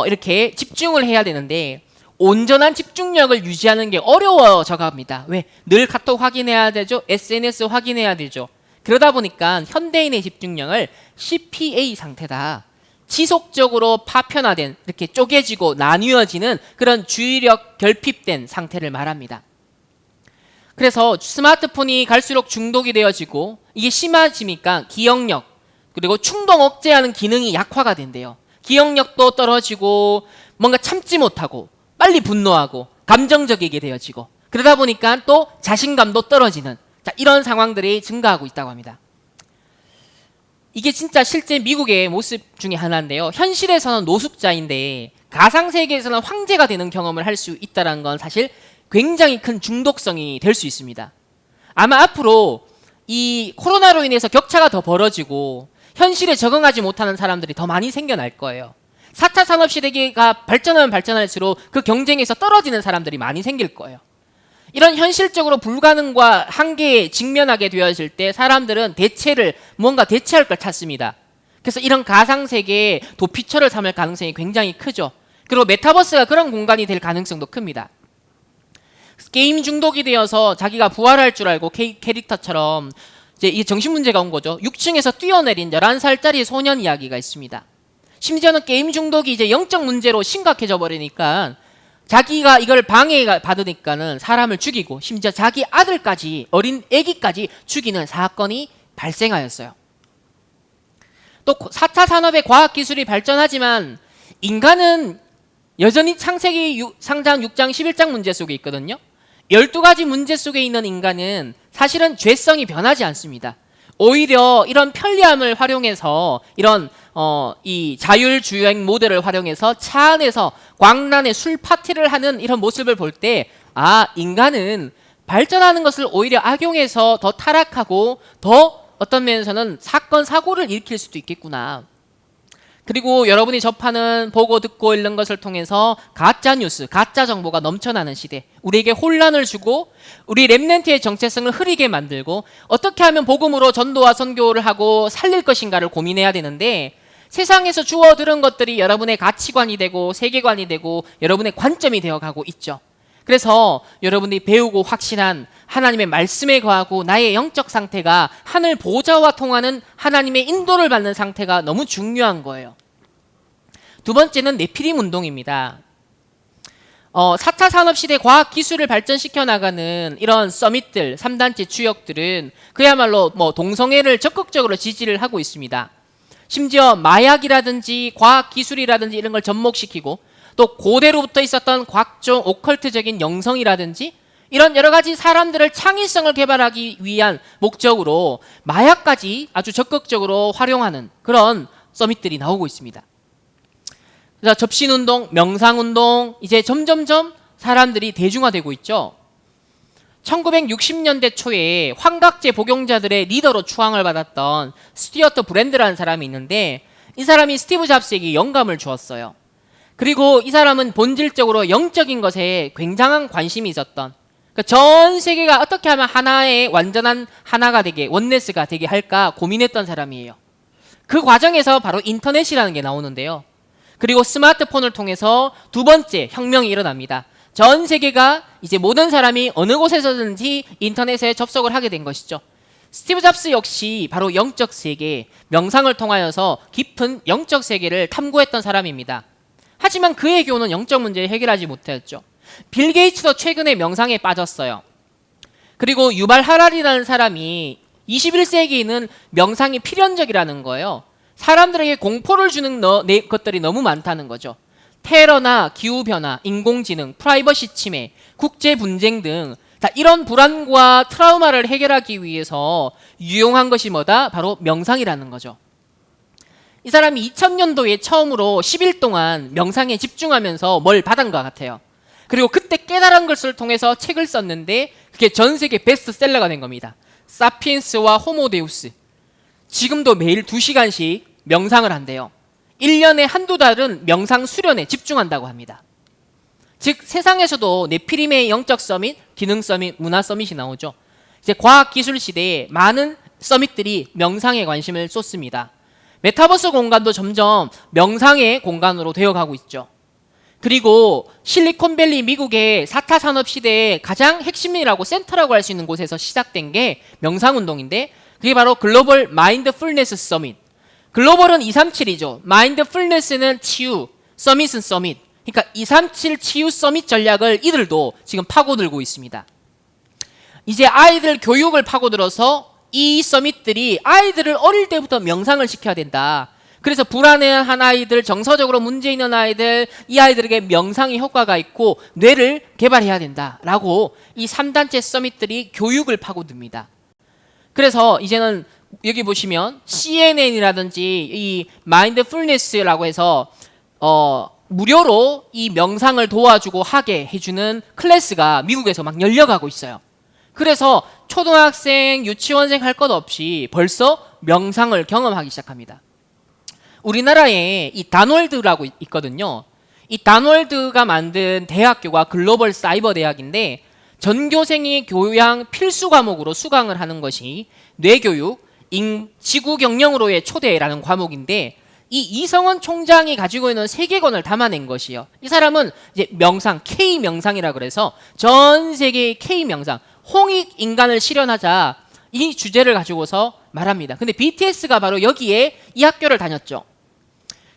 이렇게 집중을 해야 되는데 온전한 집중력을 유지하는 게 어려워져 갑니다. 왜? 늘 카톡 확인해야 되죠. SNS 확인해야 되죠. 그러다 보니까 현대인의 집중력을 CPA 상태다. 지속적으로 파편화된, 이렇게 쪼개지고 나뉘어지는 그런 주의력 결핍된 상태를 말합니다. 그래서 스마트폰이 갈수록 중독이 되어지고 이게 심해지니까 기억력 그리고 충동 억제하는 기능이 약화가 된대요. 기억력도 떨어지고 뭔가 참지 못하고 빨리 분노하고 감정적이게 되어지고 그러다 보니까 또 자신감도 떨어지는 이런 상황들이 증가하고 있다고 합니다. 이게 진짜 실제 미국의 모습 중에 하나인데요. 현실에서는 노숙자인데 가상세계에서는 황제가 되는 경험을 할 수 있다는 건 사실 굉장히 큰 중독성이 될 수 있습니다. 아마 앞으로 이 코로나로 인해서 격차가 더 벌어지고 현실에 적응하지 못하는 사람들이 더 많이 생겨날 거예요. 4차 산업시대가 발전하면 발전할수록 그 경쟁에서 떨어지는 사람들이 많이 생길 거예요. 이런 현실적으로 불가능과 한계에 직면하게 되어질 때 사람들은 뭔가 대체할 걸 찾습니다. 그래서 이런 가상세계의 도피처를 삼을 가능성이 굉장히 크죠. 그리고 메타버스가 그런 공간이 될 가능성도 큽니다. 게임 중독이 되어서 자기가 부활할 줄 알고 캐릭터처럼 이제 이게 정신문제가 온 거죠. 6층에서 뛰어내린 11살짜리 소년 이야기가 있습니다. 심지어는 게임 중독이 이제 영적 문제로 심각해져 버리니까 자기가 이걸 방해받으니까는 사람을 죽이고 심지어 자기 아들까지 어린 아기까지 죽이는 사건이 발생하였어요. 또 4차 산업의 과학기술이 발전하지만 인간은 여전히 창세기 상장 6장 11장 문제 속에 있거든요. 12가지 문제 속에 있는 인간은 사실은 죄성이 변하지 않습니다. 오히려 이런 편리함을 활용해서 이런 이 자율주행 모델을 활용해서 차 안에서 광란의 술 파티를 하는 이런 모습을 볼 때 인간은 발전하는 것을 오히려 악용해서 더 타락하고 더 어떤 면에서는 사건 사고를 일으킬 수도 있겠구나. 그리고 여러분이 접하는 보고 듣고 읽는 것을 통해서 가짜 뉴스, 가짜 정보가 넘쳐나는 시대, 우리에게 혼란을 주고 우리 렘넌트의 정체성을 흐리게 만들고 어떻게 하면 복음으로 전도와 선교를 하고 살릴 것인가를 고민해야 되는데 세상에서 주워 들은 것들이 여러분의 가치관이 되고 세계관이 되고 여러분의 관점이 되어가고 있죠. 그래서 여러분이 배우고 확신한 하나님의 말씀에 거하고 나의 영적 상태가 하늘 보좌와 통하는 하나님의 인도를 받는 상태가 너무 중요한 거예요. 두 번째는 네피림 운동입니다. 4차 산업시대 과학기술을 발전시켜 나가는 이런 서밋들, 3단체 주역들은 그야말로 뭐 동성애를 적극적으로 지지를 하고 있습니다. 심지어 마약이라든지 과학기술이라든지 이런 걸 접목시키고 또 고대로부터 있었던 각종 오컬트적인 영성이라든지 이런 여러 가지 사람들을 창의성을 개발하기 위한 목적으로 마약까지 아주 적극적으로 활용하는 그런 서밋들이 나오고 있습니다. 그래서 접신운동, 명상운동 이제 점점점 사람들이 대중화되고 있죠. 1960년대 초에 환각제 복용자들의 리더로 추앙을 받았던 스튜어트 브랜드라는 사람이 있는데 이 사람이 스티브 잡스에게 영감을 주었어요. 그리고 이 사람은 본질적으로 영적인 것에 굉장한 관심이 있었던, 그러니까 전 세계가 어떻게 하면 하나의 완전한 하나가 되게, 원네스가 되게 할까 고민했던 사람이에요. 그 과정에서 바로 인터넷이라는 게 나오는데요. 그리고 스마트폰을 통해서 두 번째 혁명이 일어납니다. 전 세계가 이제 모든 사람이 어느 곳에서든지 인터넷에 접속을 하게 된 것이죠. 스티브 잡스 역시 바로 영적 세계, 명상을 통하여서 깊은 영적 세계를 탐구했던 사람입니다. 하지만 그의 교훈은 영적 문제를 해결하지 못했죠. 빌 게이츠도 최근에 명상에 빠졌어요. 그리고 유발 하랄이라는 사람이 21세기에는 명상이 필연적이라는 거예요. 사람들에게 공포를 주는 것들이 너무 많다는 거죠. 테러나 기후변화, 인공지능, 프라이버시 침해, 국제 분쟁 등 다 이런 불안과 트라우마를 해결하기 위해서 유용한 것이 뭐다? 바로 명상이라는 거죠. 이 사람이 2000년도에 처음으로 10일 동안 명상에 집중하면서 뭘 받은 것 같아요. 그리고 그때 깨달은 것을 통해서 책을 썼는데 그게 전 세계 베스트셀러가 된 겁니다. 사피엔스와 호모데우스. 지금도 매일 2시간씩 명상을 한대요. 1년에 한두 달은 명상 수련에 집중한다고 합니다. 즉 세상에서도 네피림의 영적 서밋, 기능 서밋, 문화 서밋이 나오죠. 이제 과학기술 시대에 많은 서밋들이 명상에 관심을 쏟습니다. 메타버스 공간도 점점 명상의 공간으로 되어가고 있죠. 그리고 실리콘밸리 미국의 4차 산업 시대의 가장 핵심이라고 센터라고 할 수 있는 곳에서 시작된 게 명상운동인데 그게 바로 글로벌 마인드풀니스 서밋. 글로벌은 237이죠. 마인드풀니스는 치유, 서밋은 서밋. 그러니까 237 치유 서밋 전략을 이들도 지금 파고들고 있습니다. 이제 아이들 교육을 파고들어서 이 서밋들이 아이들을 어릴 때부터 명상을 시켜야 된다. 그래서 불안해한 아이들, 정서적으로 문제 있는 아이들, 이 아이들에게 명상의 효과가 있고 뇌를 개발해야 된다라고 이 3단체 서밋들이 교육을 파고듭니다. 그래서 이제는 여기 보시면 CNN이라든지 이 마인드풀니스라고 해서 무료로 이 명상을 도와주고 하게 해주는 클래스가 미국에서 막 열려가고 있어요. 그래서 초등학생, 유치원생 할 것 없이 벌써 명상을 경험하기 시작합니다. 우리나라에 이 단월드라고 있거든요. 이 단월드가 만든 대학교가 글로벌 사이버 대학인데 전교생이 교양 필수 과목으로 수강을 하는 것이 뇌교육, 지구 경영으로의 초대라는 과목인데 이 이성원 총장이 가지고 있는 세계관을 담아낸 것이요. 이 사람은 이제 명상, K 명상이라 그래서 전 세계의 K 명상, 홍익 인간을 실현하자 이 주제를 가지고서 말합니다. 근데 BTS가 바로 여기에 이 학교를 다녔죠.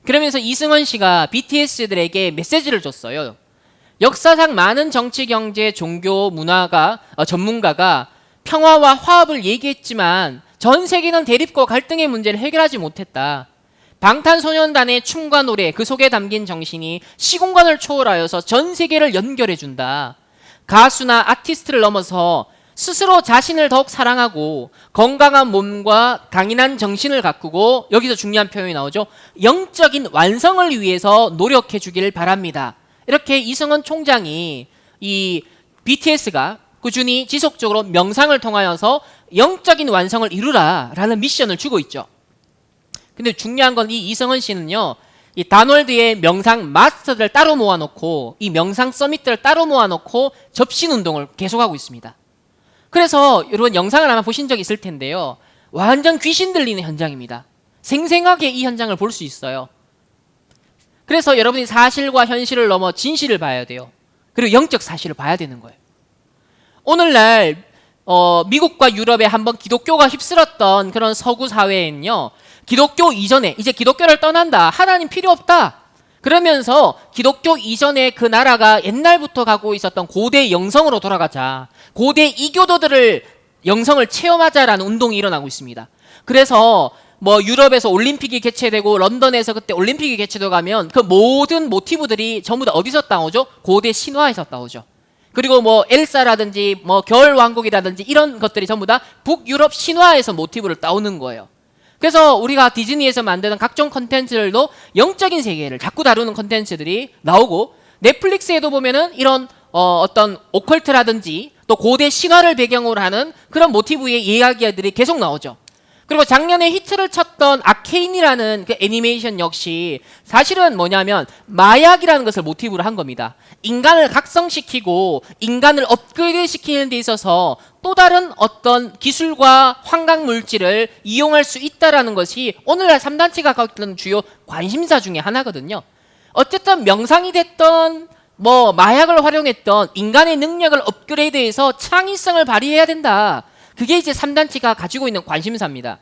그러면서 이승원 씨가 BTS들에게 메시지를 줬어요. 역사상 많은 정치, 경제, 종교, 문화가 전문가가 평화와 화합을 얘기했지만 전 세계는 대립과 갈등의 문제를 해결하지 못했다. 방탄소년단의 춤과 노래, 그 속에 담긴 정신이 시공간을 초월하여서 전 세계를 연결해준다. 가수나 아티스트를 넘어서 스스로 자신을 더욱 사랑하고 건강한 몸과 강인한 정신을 가꾸고 여기서 중요한 표현이 나오죠. 영적인 완성을 위해서 노력해 주길 바랍니다. 이렇게 이승원 총장이 이 BTS가 꾸준히 지속적으로 명상을 통하여서 영적인 완성을 이루라라는 미션을 주고 있죠. 근데 중요한 건 이 이승원 씨는요. 이 단월드의 명상 마스터들을 따로 모아놓고 이 명상 서밋들을 따로 모아놓고 접신 운동을 계속하고 있습니다. 그래서 여러분 영상을 아마 보신 적 있을 텐데요. 완전 귀신 들리는 현장입니다. 생생하게 이 현장을 볼 수 있어요. 그래서 여러분이 사실과 현실을 넘어 진실을 봐야 돼요. 그리고 영적 사실을 봐야 되는 거예요. 오늘날 미국과 유럽에 한번 기독교가 휩쓸었던 그런 서구 사회에는요. 기독교 이전에 이제 기독교를 떠난다. 하나님 필요 없다. 그러면서 기독교 이전에 그 나라가 옛날부터 가고 있었던 고대 영성으로 돌아가자. 고대 이교도들을 영성을 체험하자라는 운동이 일어나고 있습니다. 그래서 뭐 유럽에서 올림픽이 개최되고 런던에서 그때 올림픽이 개최되고 가면 그 모든 모티브들이 전부 다 어디서 따오죠? 고대 신화에서 따오죠. 그리고 뭐 엘사라든지 뭐 겨울왕국이라든지 이런 것들이 전부 다 북유럽 신화에서 모티브를 따오는 거예요. 그래서 우리가 디즈니에서 만드는 각종 컨텐츠들도 영적인 세계를 자꾸 다루는 컨텐츠들이 나오고, 넷플릭스에도 보면은 이런 어떤 오컬트라든지 또 고대 신화를 배경으로 하는 그런 모티브의 이야기들이 계속 나오죠. 그리고 작년에 히트를 쳤던 아케인이라는 그 애니메이션 역시 사실은 뭐냐면 마약이라는 것을 모티브로 한 겁니다. 인간을 각성시키고 인간을 업그레이드 시키는 데 있어서 또 다른 어떤 기술과 환각 물질을 이용할 수 있다는 것이 오늘날 3단체가 갖고 있는 주요 관심사 중에 하나거든요. 어쨌든 명상이 됐던 뭐 마약을 활용했던 인간의 능력을 업그레이드해서 창의성을 발휘해야 된다. 그게 이제 3단체가 가지고 있는 관심사입니다.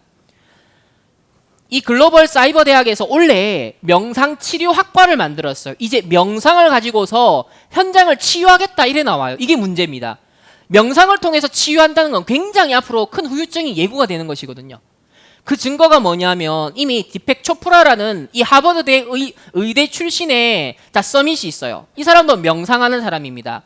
이 글로벌 사이버 대학에서 원래 명상 치료 학과를 만들었어요. 이제 명상을 가지고서 현장을 치유하겠다 이래 나와요. 이게 문제입니다. 명상을 통해서 치유한다는 건 굉장히 앞으로 큰 후유증이 예고가 되는 것이거든요. 그 증거가 뭐냐면 이미 디펙 초프라라는 이 하버드대 의대 출신의 서밋이 있어요. 이 사람도 명상하는 사람입니다.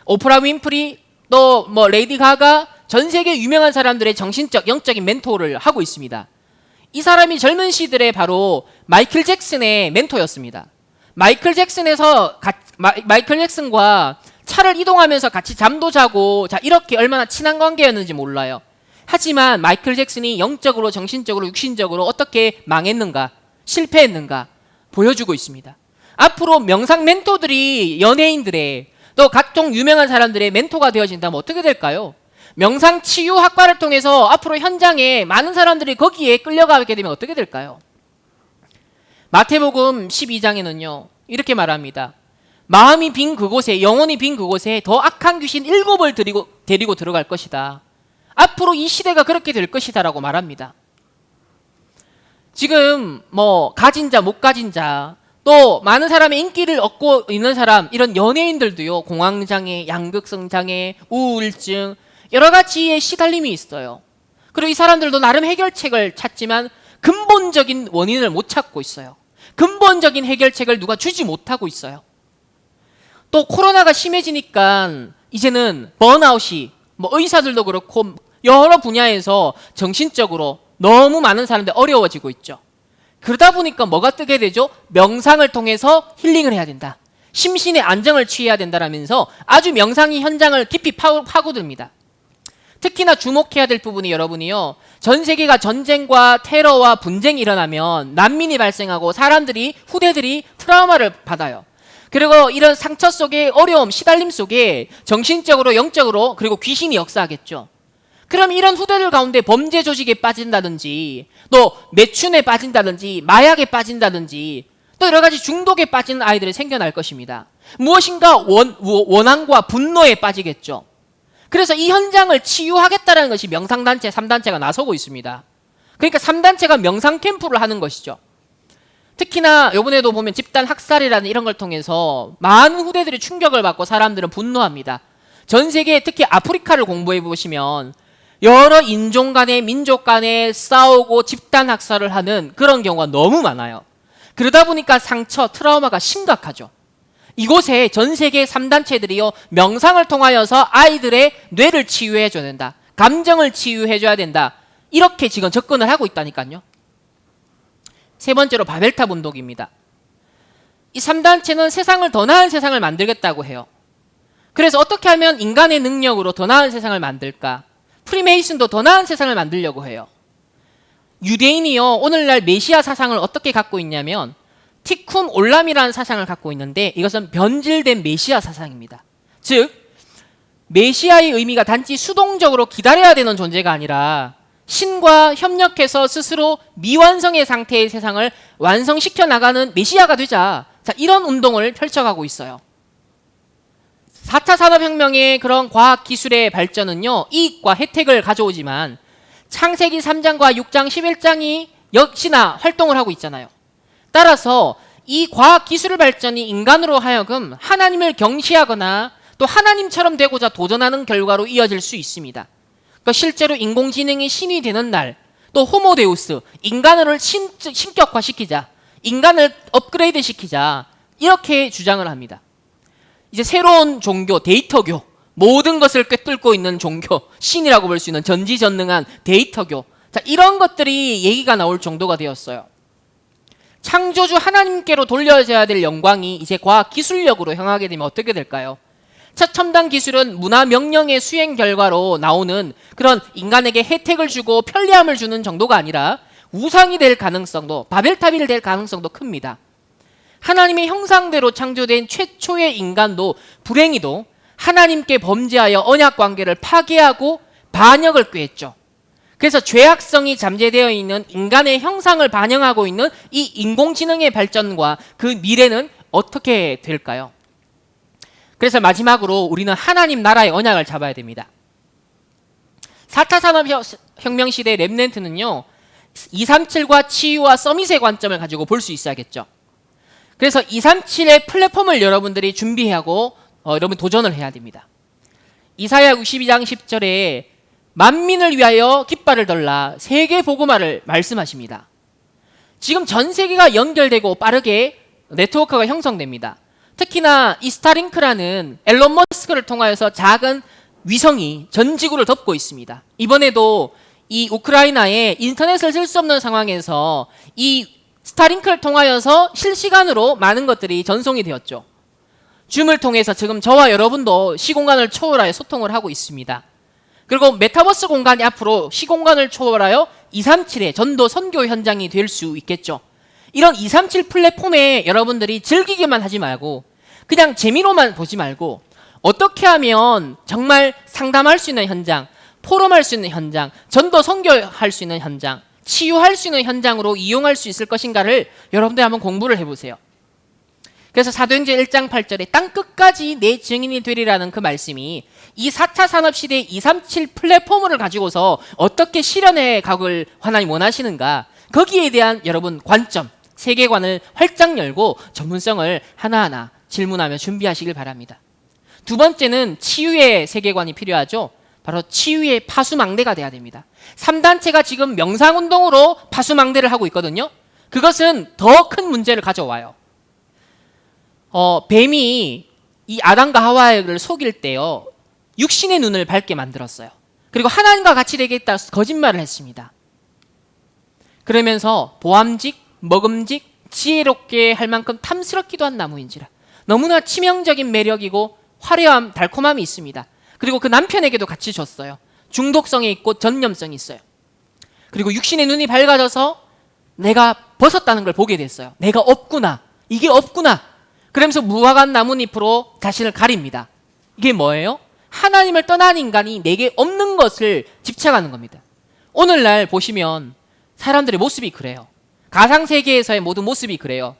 오프라 윈프리 또 뭐 레이디 가가 전 세계 유명한 사람들의 정신적 영적인 멘토를 하고 있습니다. 이 사람이 젊은 시절에 바로 마이클 잭슨의 멘토였습니다. 마이클 잭슨과 차를 이동하면서 같이 잠도 자고, 자, 이렇게 얼마나 친한 관계였는지 몰라요. 하지만 마이클 잭슨이 영적으로, 정신적으로, 육신적으로 어떻게 망했는가, 실패했는가 보여주고 있습니다. 앞으로 명상 멘토들이 연예인들의 또 각종 유명한 사람들의 멘토가 되어진다면 어떻게 될까요? 명상 치유 학과를 통해서 앞으로 현장에 많은 사람들이 거기에 끌려가게 되면 어떻게 될까요? 마태복음 12장에는요 이렇게 말합니다. 마음이 빈 그곳에, 영혼이 빈 그곳에 더 악한 귀신 7을 데리고 들어갈 것이다. 앞으로 이 시대가 그렇게 될 것이다 라고 말합니다. 지금 뭐 가진 자, 못 가진 자, 또 많은 사람의 인기를 얻고 있는 사람, 이런 연예인들도요 공황장애, 양극성장애, 우울증, 여러 가지의 시달림이 있어요. 그리고 이 사람들도 나름 해결책을 찾지만 근본적인 원인을 못 찾고 있어요. 근본적인 해결책을 누가 주지 못하고 있어요. 또 코로나가 심해지니까 이제는 번아웃이 뭐 의사들도 그렇고 여러 분야에서 정신적으로 너무 많은 사람들이 어려워지고 있죠. 그러다 보니까 뭐가 뜨게 되죠? 명상을 통해서 힐링을 해야 된다. 심신의 안정을 취해야 된다라면서 아주 명상이 현장을 깊이 파고듭니다. 특히나 주목해야 될 부분이 여러분이요, 전 세계가 전쟁과 테러와 분쟁이 일어나면 난민이 발생하고 사람들이, 후대들이 트라우마를 받아요. 그리고 이런 상처 속에, 어려움, 시달림 속에 정신적으로, 영적으로, 그리고 귀신이 역사하겠죠. 그럼 이런 후대들 가운데 범죄 조직에 빠진다든지, 또 매춘에 빠진다든지, 마약에 빠진다든지, 또 여러 가지 중독에 빠지는 아이들이 생겨날 것입니다. 무엇인가 원한과 분노에 빠지겠죠. 그래서 이 현장을 치유하겠다는 것이 명상단체 3단체가 나서고 있습니다. 그러니까 3단체가 명상 캠프를 하는 것이죠. 특히나 이번에도 보면 집단 학살이라는 이런 걸 통해서 많은 후대들이 충격을 받고 사람들은 분노합니다. 전 세계, 특히 아프리카를 공부해 보시면 여러 인종 간에, 민족 간에 싸우고 집단 학살을 하는 그런 경우가 너무 많아요. 그러다 보니까 상처, 트라우마가 심각하죠. 이곳에 전 세계 3단체들이요 명상을 통하여서 아이들의 뇌를 치유해 줘야 된다, 감정을 치유해 줘야 된다, 이렇게 지금 접근을 하고 있다니까요. 세 번째로 바벨탑 운동입니다. 이 3단체는 세상을 더 나은 세상을 만들겠다고 해요. 그래서 어떻게 하면 인간의 능력으로 더 나은 세상을 만들까? 프리메이슨도 더 나은 세상을 만들려고 해요. 유대인이요 오늘날 메시아 사상을 어떻게 갖고 있냐면 티쿰 올람이라는 사상을 갖고 있는데, 이것은 변질된 메시아 사상입니다. 즉 메시아의 의미가 단지 수동적으로 기다려야 되는 존재가 아니라 신과 협력해서 스스로 미완성의 상태의 세상을 완성시켜 나가는 메시아가 되자, 자, 이런 운동을 펼쳐가고 있어요. 4차 산업혁명의 그런 과학기술의 발전은요 이익과 혜택을 가져오지만 창세기 3장과 6장 11장이 역시나 활동을 하고 있잖아요. 따라서 이 과학기술 발전이 인간으로 하여금 하나님을 경시하거나 또 하나님처럼 되고자 도전하는 결과로 이어질 수 있습니다. 그러니까 실제로 인공지능이 신이 되는 날, 또 호모데우스, 인간을 신격화시키자, 인간을 업그레이드 시키자, 이렇게 주장을 합니다. 이제 새로운 종교, 데이터교, 모든 것을 꿰뚫고 있는 종교, 신이라고 볼 수 있는 전지전능한 데이터교, 자, 이런 것들이 얘기가 나올 정도가 되었어요. 창조주 하나님께로 돌려져야 될 영광이 이제 과학기술력으로 향하게 되면 어떻게 될까요? 최첨단 기술은 문화 명령의 수행 결과로 나오는 그런 인간에게 혜택을 주고 편리함을 주는 정도가 아니라 우상이 될 가능성도, 바벨탑이 될 가능성도 큽니다. 하나님의 형상대로 창조된 최초의 인간도 불행히도 하나님께 범죄하여 언약 관계를 파괴하고 반역을 꾀했죠. 그래서 죄악성이 잠재되어 있는 인간의 형상을 반영하고 있는 이 인공지능의 발전과 그 미래는 어떻게 될까요? 그래서 마지막으로 우리는 하나님 나라의 언약을 잡아야 됩니다. 4차 산업혁명 시대의 렘넌트는요, 237과 치유와 서밋의 관점을 가지고 볼 수 있어야겠죠. 그래서 237의 플랫폼을 여러분들이 준비하고 여러분 도전을 해야 됩니다. 이사야 62장 10절에 만민을 위하여 깃발을 들라 세계 복음화를 말씀하십니다. 지금 전 세계가 연결되고 빠르게 네트워크가 형성됩니다. 특히나 이 스타링크라는 앨런 머스크를 통하여서 작은 위성이 전 지구를 덮고 있습니다. 이번에도 이 우크라이나에 인터넷을 쓸 수 없는 상황에서 이 스타링크를 통하여서 실시간으로 많은 것들이 전송이 되었죠. 줌을 통해서 지금 저와 여러분도 시공간을 초월하여 소통을 하고 있습니다. 그리고 메타버스 공간이 앞으로 시공간을 초월하여 237의 전도 선교 현장이 될 수 있겠죠. 이런 237 플랫폼에 여러분들이 즐기기만 하지 말고 그냥 재미로만 보지 말고 어떻게 하면 정말 상담할 수 있는 현장, 포럼할 수 있는 현장, 전도 선교할 수 있는 현장, 치유할 수 있는 현장으로 이용할 수 있을 것인가를 여러분들이 한번 공부를 해보세요. 그래서 사도행전 1장 8절에 땅끝까지 내 증인이 되리라는 그 말씀이 이 4차 산업시대의 237 플랫폼을 가지고서 어떻게 실현해 가길 하나님 원하시는가, 거기에 대한 여러분 관점, 세계관을 활짝 열고 전문성을 하나하나 질문하며 준비하시길 바랍니다. 두 번째는 치유의 세계관이 필요하죠. 바로 치유의 파수망대가 돼야 됩니다. 3단체가 지금 명상운동으로 파수망대를 하고 있거든요. 그것은 더 큰 문제를 가져와요. 뱀이 이 아담과 하와를 속일 때요, 육신의 눈을 밝게 만들었어요. 그리고 하나님과 같이 되겠다 거짓말을 했습니다. 그러면서 보암직, 먹음직, 지혜롭게 할 만큼 탐스럽기도 한 나무인지라 너무나 치명적인 매력이고 화려함, 달콤함이 있습니다. 그리고 그 남편에게도 같이 줬어요. 중독성이 있고 전염성이 있어요. 그리고 육신의 눈이 밝아져서 내가 벗었다는 걸 보게 됐어요. 내가 없구나, 이게 없구나. 그러면서 무화과 나뭇잎으로 자신을 가립니다. 이게 뭐예요? 하나님을 떠난 인간이 내게 없는 것을 집착하는 겁니다. 오늘날 보시면 사람들의 모습이 그래요. 가상세계에서의 모든 모습이 그래요.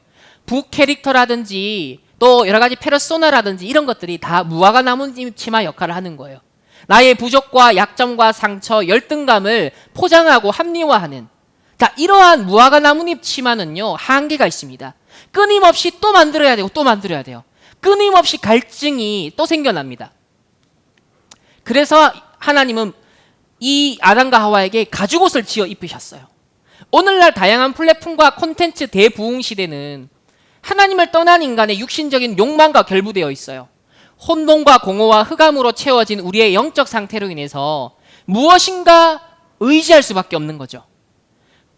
북캐릭터라든지 또 여러 가지 페르소나라든지 이런 것들이 다 무화과 나뭇잎 치마 역할을 하는 거예요. 나의 부족과 약점과 상처, 열등감을 포장하고 합리화하는, 자, 이러한 무화과 나뭇잎 치마는요, 한계가 있습니다. 끊임없이 또 만들어야 되고 또 만들어야 돼요. 끊임없이 갈증이 또 생겨납니다. 그래서 하나님은 이 아담과 하와에게 가죽옷을 지어 입히셨어요. 오늘날 다양한 플랫폼과 콘텐츠 대부흥 시대는 하나님을 떠난 인간의 육신적인 욕망과 결부되어 있어요. 혼돈과 공허와 흑암으로 채워진 우리의 영적 상태로 인해서 무엇인가 의지할 수밖에 없는 거죠.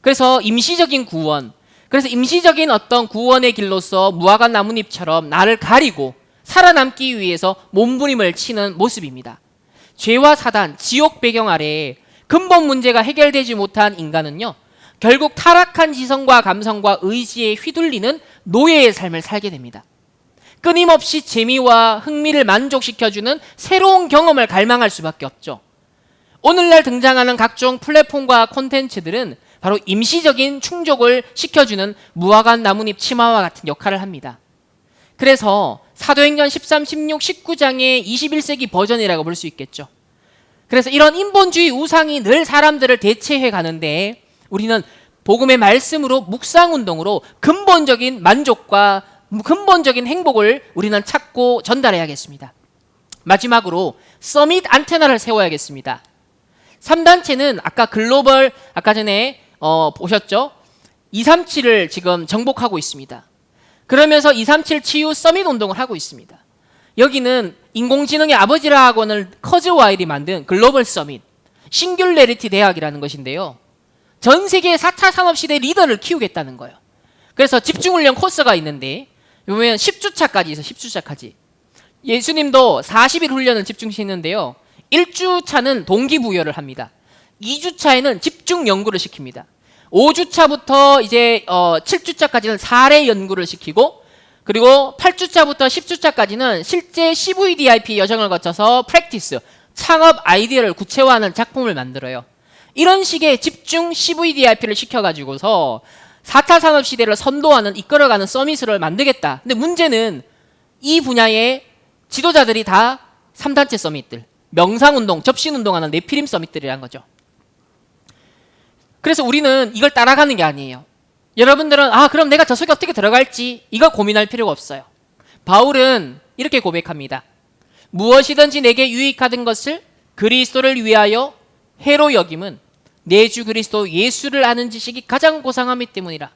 그래서 임시적인 구원, 그래서 임시적인 어떤 구원의 길로서 무화과 나뭇잎처럼 나를 가리고 살아남기 위해서 몸부림을 치는 모습입니다. 죄와 사단, 지옥 배경 아래 근본 문제가 해결되지 못한 인간은요, 결국 타락한 지성과 감성과 의지에 휘둘리는 노예의 삶을 살게 됩니다. 끊임없이 재미와 흥미를 만족시켜주는 새로운 경험을 갈망할 수밖에 없죠. 오늘날 등장하는 각종 플랫폼과 콘텐츠들은 바로 임시적인 충족을 시켜주는 무화과 나뭇잎 치마와 같은 역할을 합니다. 그래서 사도행전 13, 16, 19장의 21세기 버전이라고 볼 수 있겠죠. 그래서 이런 인본주의 우상이 늘 사람들을 대체해 가는데 우리는 복음의 말씀으로 묵상운동으로 근본적인 만족과 근본적인 행복을 우리는 찾고 전달해야겠습니다. 마지막으로 서밋 안테나를 세워야겠습니다. 3단체는 아까 글로벌, 아까 전에 보셨죠? 237을 지금 정복하고 있습니다. 그러면서 237 치유 서밋 운동을 하고 있습니다. 여기는 인공지능의 아버지라고 하는 커즈와일이 만든 글로벌 서밋, 싱귤레리티 대학이라는 것인데요. 전 세계 4차 산업시대 리더를 키우겠다는 거예요. 그래서 집중훈련 코스가 있는데 보면 10주차까지 있어요. 10주차까지. 예수님도 40일 훈련을 집중시키는데요. 1주차는 동기부여를 합니다. 2주차에는 집중 연구를 시킵니다. 5주차부터 이제 7주차까지는 사례 연구를 시키고, 그리고 8주차부터 10주차까지는 실제 CVDIP 여정을 거쳐서 프랙티스, 창업 아이디어를 구체화하는 작품을 만들어요. 이런 식의 집중 CVDIP를 시켜가지고서 4차 산업시대를 선도하는, 이끌어가는 서밋을 만들겠다. 근데 문제는 이 분야의 지도자들이 다 3단체 서밋들, 명상운동, 접신운동하는 네피림 서밋들이라는 거죠. 그래서 우리는 이걸 따라가는 게 아니에요. 여러분들은 그럼 내가 저 속에 어떻게 들어갈지 이거 고민할 필요가 없어요. 바울은 이렇게 고백합니다. 무엇이든지 내게 유익하던 것을 그리스도를 위하여 해로 여김은 내 주 그리스도 예수를 아는 지식이 가장 고상하기 때문이라.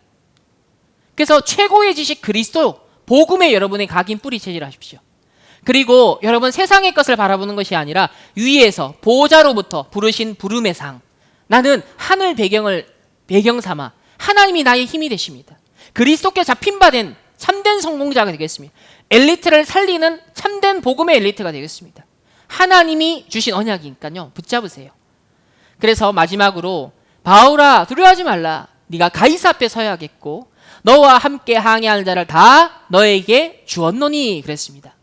그래서 최고의 지식 그리스도, 복음에 여러분의 각인 뿌리 체질하십시오. 그리고 여러분 세상의 것을 바라보는 것이 아니라 위에서 보호자로부터 부르신 부름의 상, 나는 하늘 배경 삼아 하나님이 나의 힘이 되십니다. 그리스도께 잡힌 바 된 참된 성공자가 되겠습니다. 엘리트를 살리는 참된 복음의 엘리트가 되겠습니다. 하나님이 주신 언약이니까요. 붙잡으세요. 그래서 마지막으로 바울아 두려워하지 말라. 네가 가이사 앞에 서야겠고 너와 함께 항해하는 자를 다 너에게 주었노니 그랬습니다.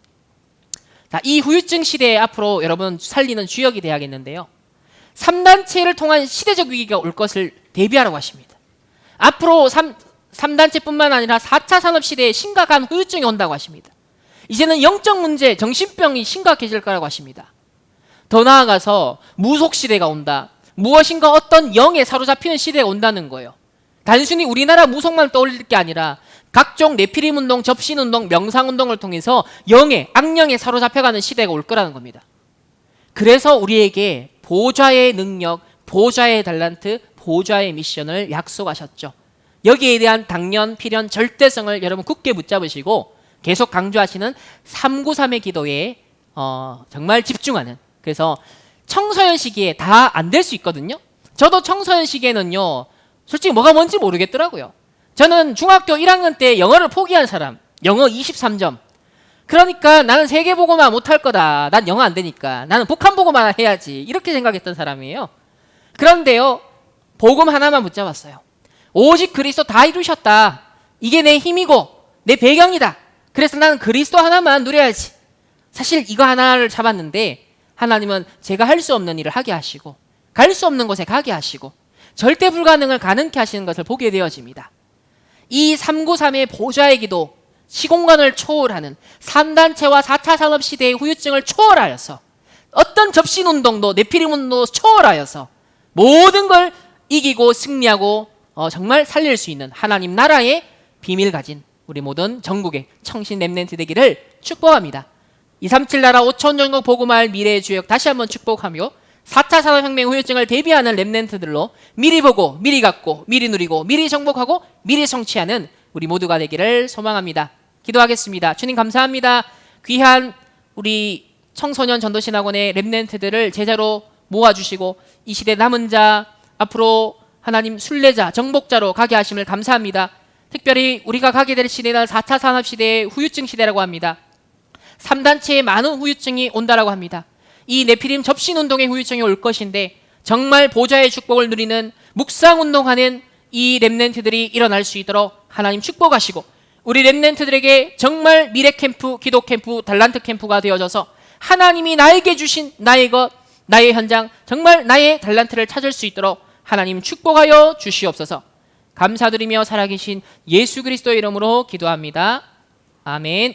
자, 이 후유증 시대에 앞으로 여러분 살리는 주역이 되어야겠는데요. 3단체를 통한 시대적 위기가 올 것을 대비하라고 하십니다. 앞으로 3단체뿐만 아니라 4차 산업시대에 심각한 후유증이 온다고 하십니다. 이제는 영적 문제, 정신병이 심각해질 거라고 하십니다. 더 나아가서 무속시대가 온다. 무엇인가 어떤 영에 사로잡히는 시대가 온다는 거예요. 단순히 우리나라 무속만 떠올릴 게 아니라 각종 네피림 운동, 접신 운동, 명상 운동을 통해서 악령에 사로잡혀가는 시대가 올 거라는 겁니다. 그래서 우리에게 보좌의 능력, 보좌의 달란트, 보좌의 미션을 약속하셨죠. 여기에 대한 당연, 필연, 절대성을 여러분 굳게 붙잡으시고 계속 강조하시는 393의 기도에 정말 집중하는, 그래서 청소년 시기에 다 안 될 수 있거든요. 저도 청소년 시기에는요 솔직히 뭐가 뭔지 모르겠더라고요. 저는 중학교 1학년 때 영어를 포기한 사람, 영어 23점. 그러니까 나는 세계보고만 못할 거다. 난 영어 안 되니까. 나는 북한보고만 해야지. 이렇게 생각했던 사람이에요. 그런데요, 복음 하나만 붙잡았어요. 오직 그리스도 다 이루셨다. 이게 내 힘이고 내 배경이다. 그래서 나는 그리스도 하나만 누려야지. 사실 이거 하나를 잡았는데 하나님은 제가 할 수 없는 일을 하게 하시고 갈 수 없는 곳에 가게 하시고 절대 불가능을 가능케 하시는 것을 보게 되어집니다. 이 393의 보좌의 기도, 시공간을 초월하는 3단체와 4차 산업시대의 후유증을 초월하여서 어떤 접신운동도 네피림 운동도 초월하여서 모든 걸 이기고 승리하고 정말 살릴 수 있는 하나님 나라의 비밀 가진 우리 모든 전국의 청신 렘넌트 되기를 축복합니다. 237 나라 5천 전국 복음할 미래의 주역 다시 한번 축복하며 4차 산업혁명 후유증을 대비하는 렘넌트들로 미리 보고 미리 갖고 미리 누리고 미리 정복하고 미리 성취하는 우리 모두가 되기를 소망합니다. 기도하겠습니다. 주님 감사합니다. 귀한 우리 청소년 전도신학원의 렘넌트들을 제자로 모아주시고 이 시대 남은 자 앞으로 하나님 순례자 정복자로 가게 하심을 감사합니다. 특별히 우리가 가게 될 시대는 4차 산업시대의 후유증 시대라고 합니다. 3단체에 많은 후유증이 온다라고 합니다. 이 네피림 접신운동의 후유증이 올 것인데 정말 보좌의 축복을 누리는 묵상운동하는 이 렘넌트들이 일어날 수 있도록 하나님 축복하시고 우리 렘넌트들에게 정말 미래 캠프, 기도 캠프, 달란트 캠프가 되어져서 하나님이 나에게 주신 나의 것, 나의 현장, 정말 나의 달란트를 찾을 수 있도록 하나님 축복하여 주시옵소서. 감사드리며 살아계신 예수 그리스도의 이름으로 기도합니다. 아멘.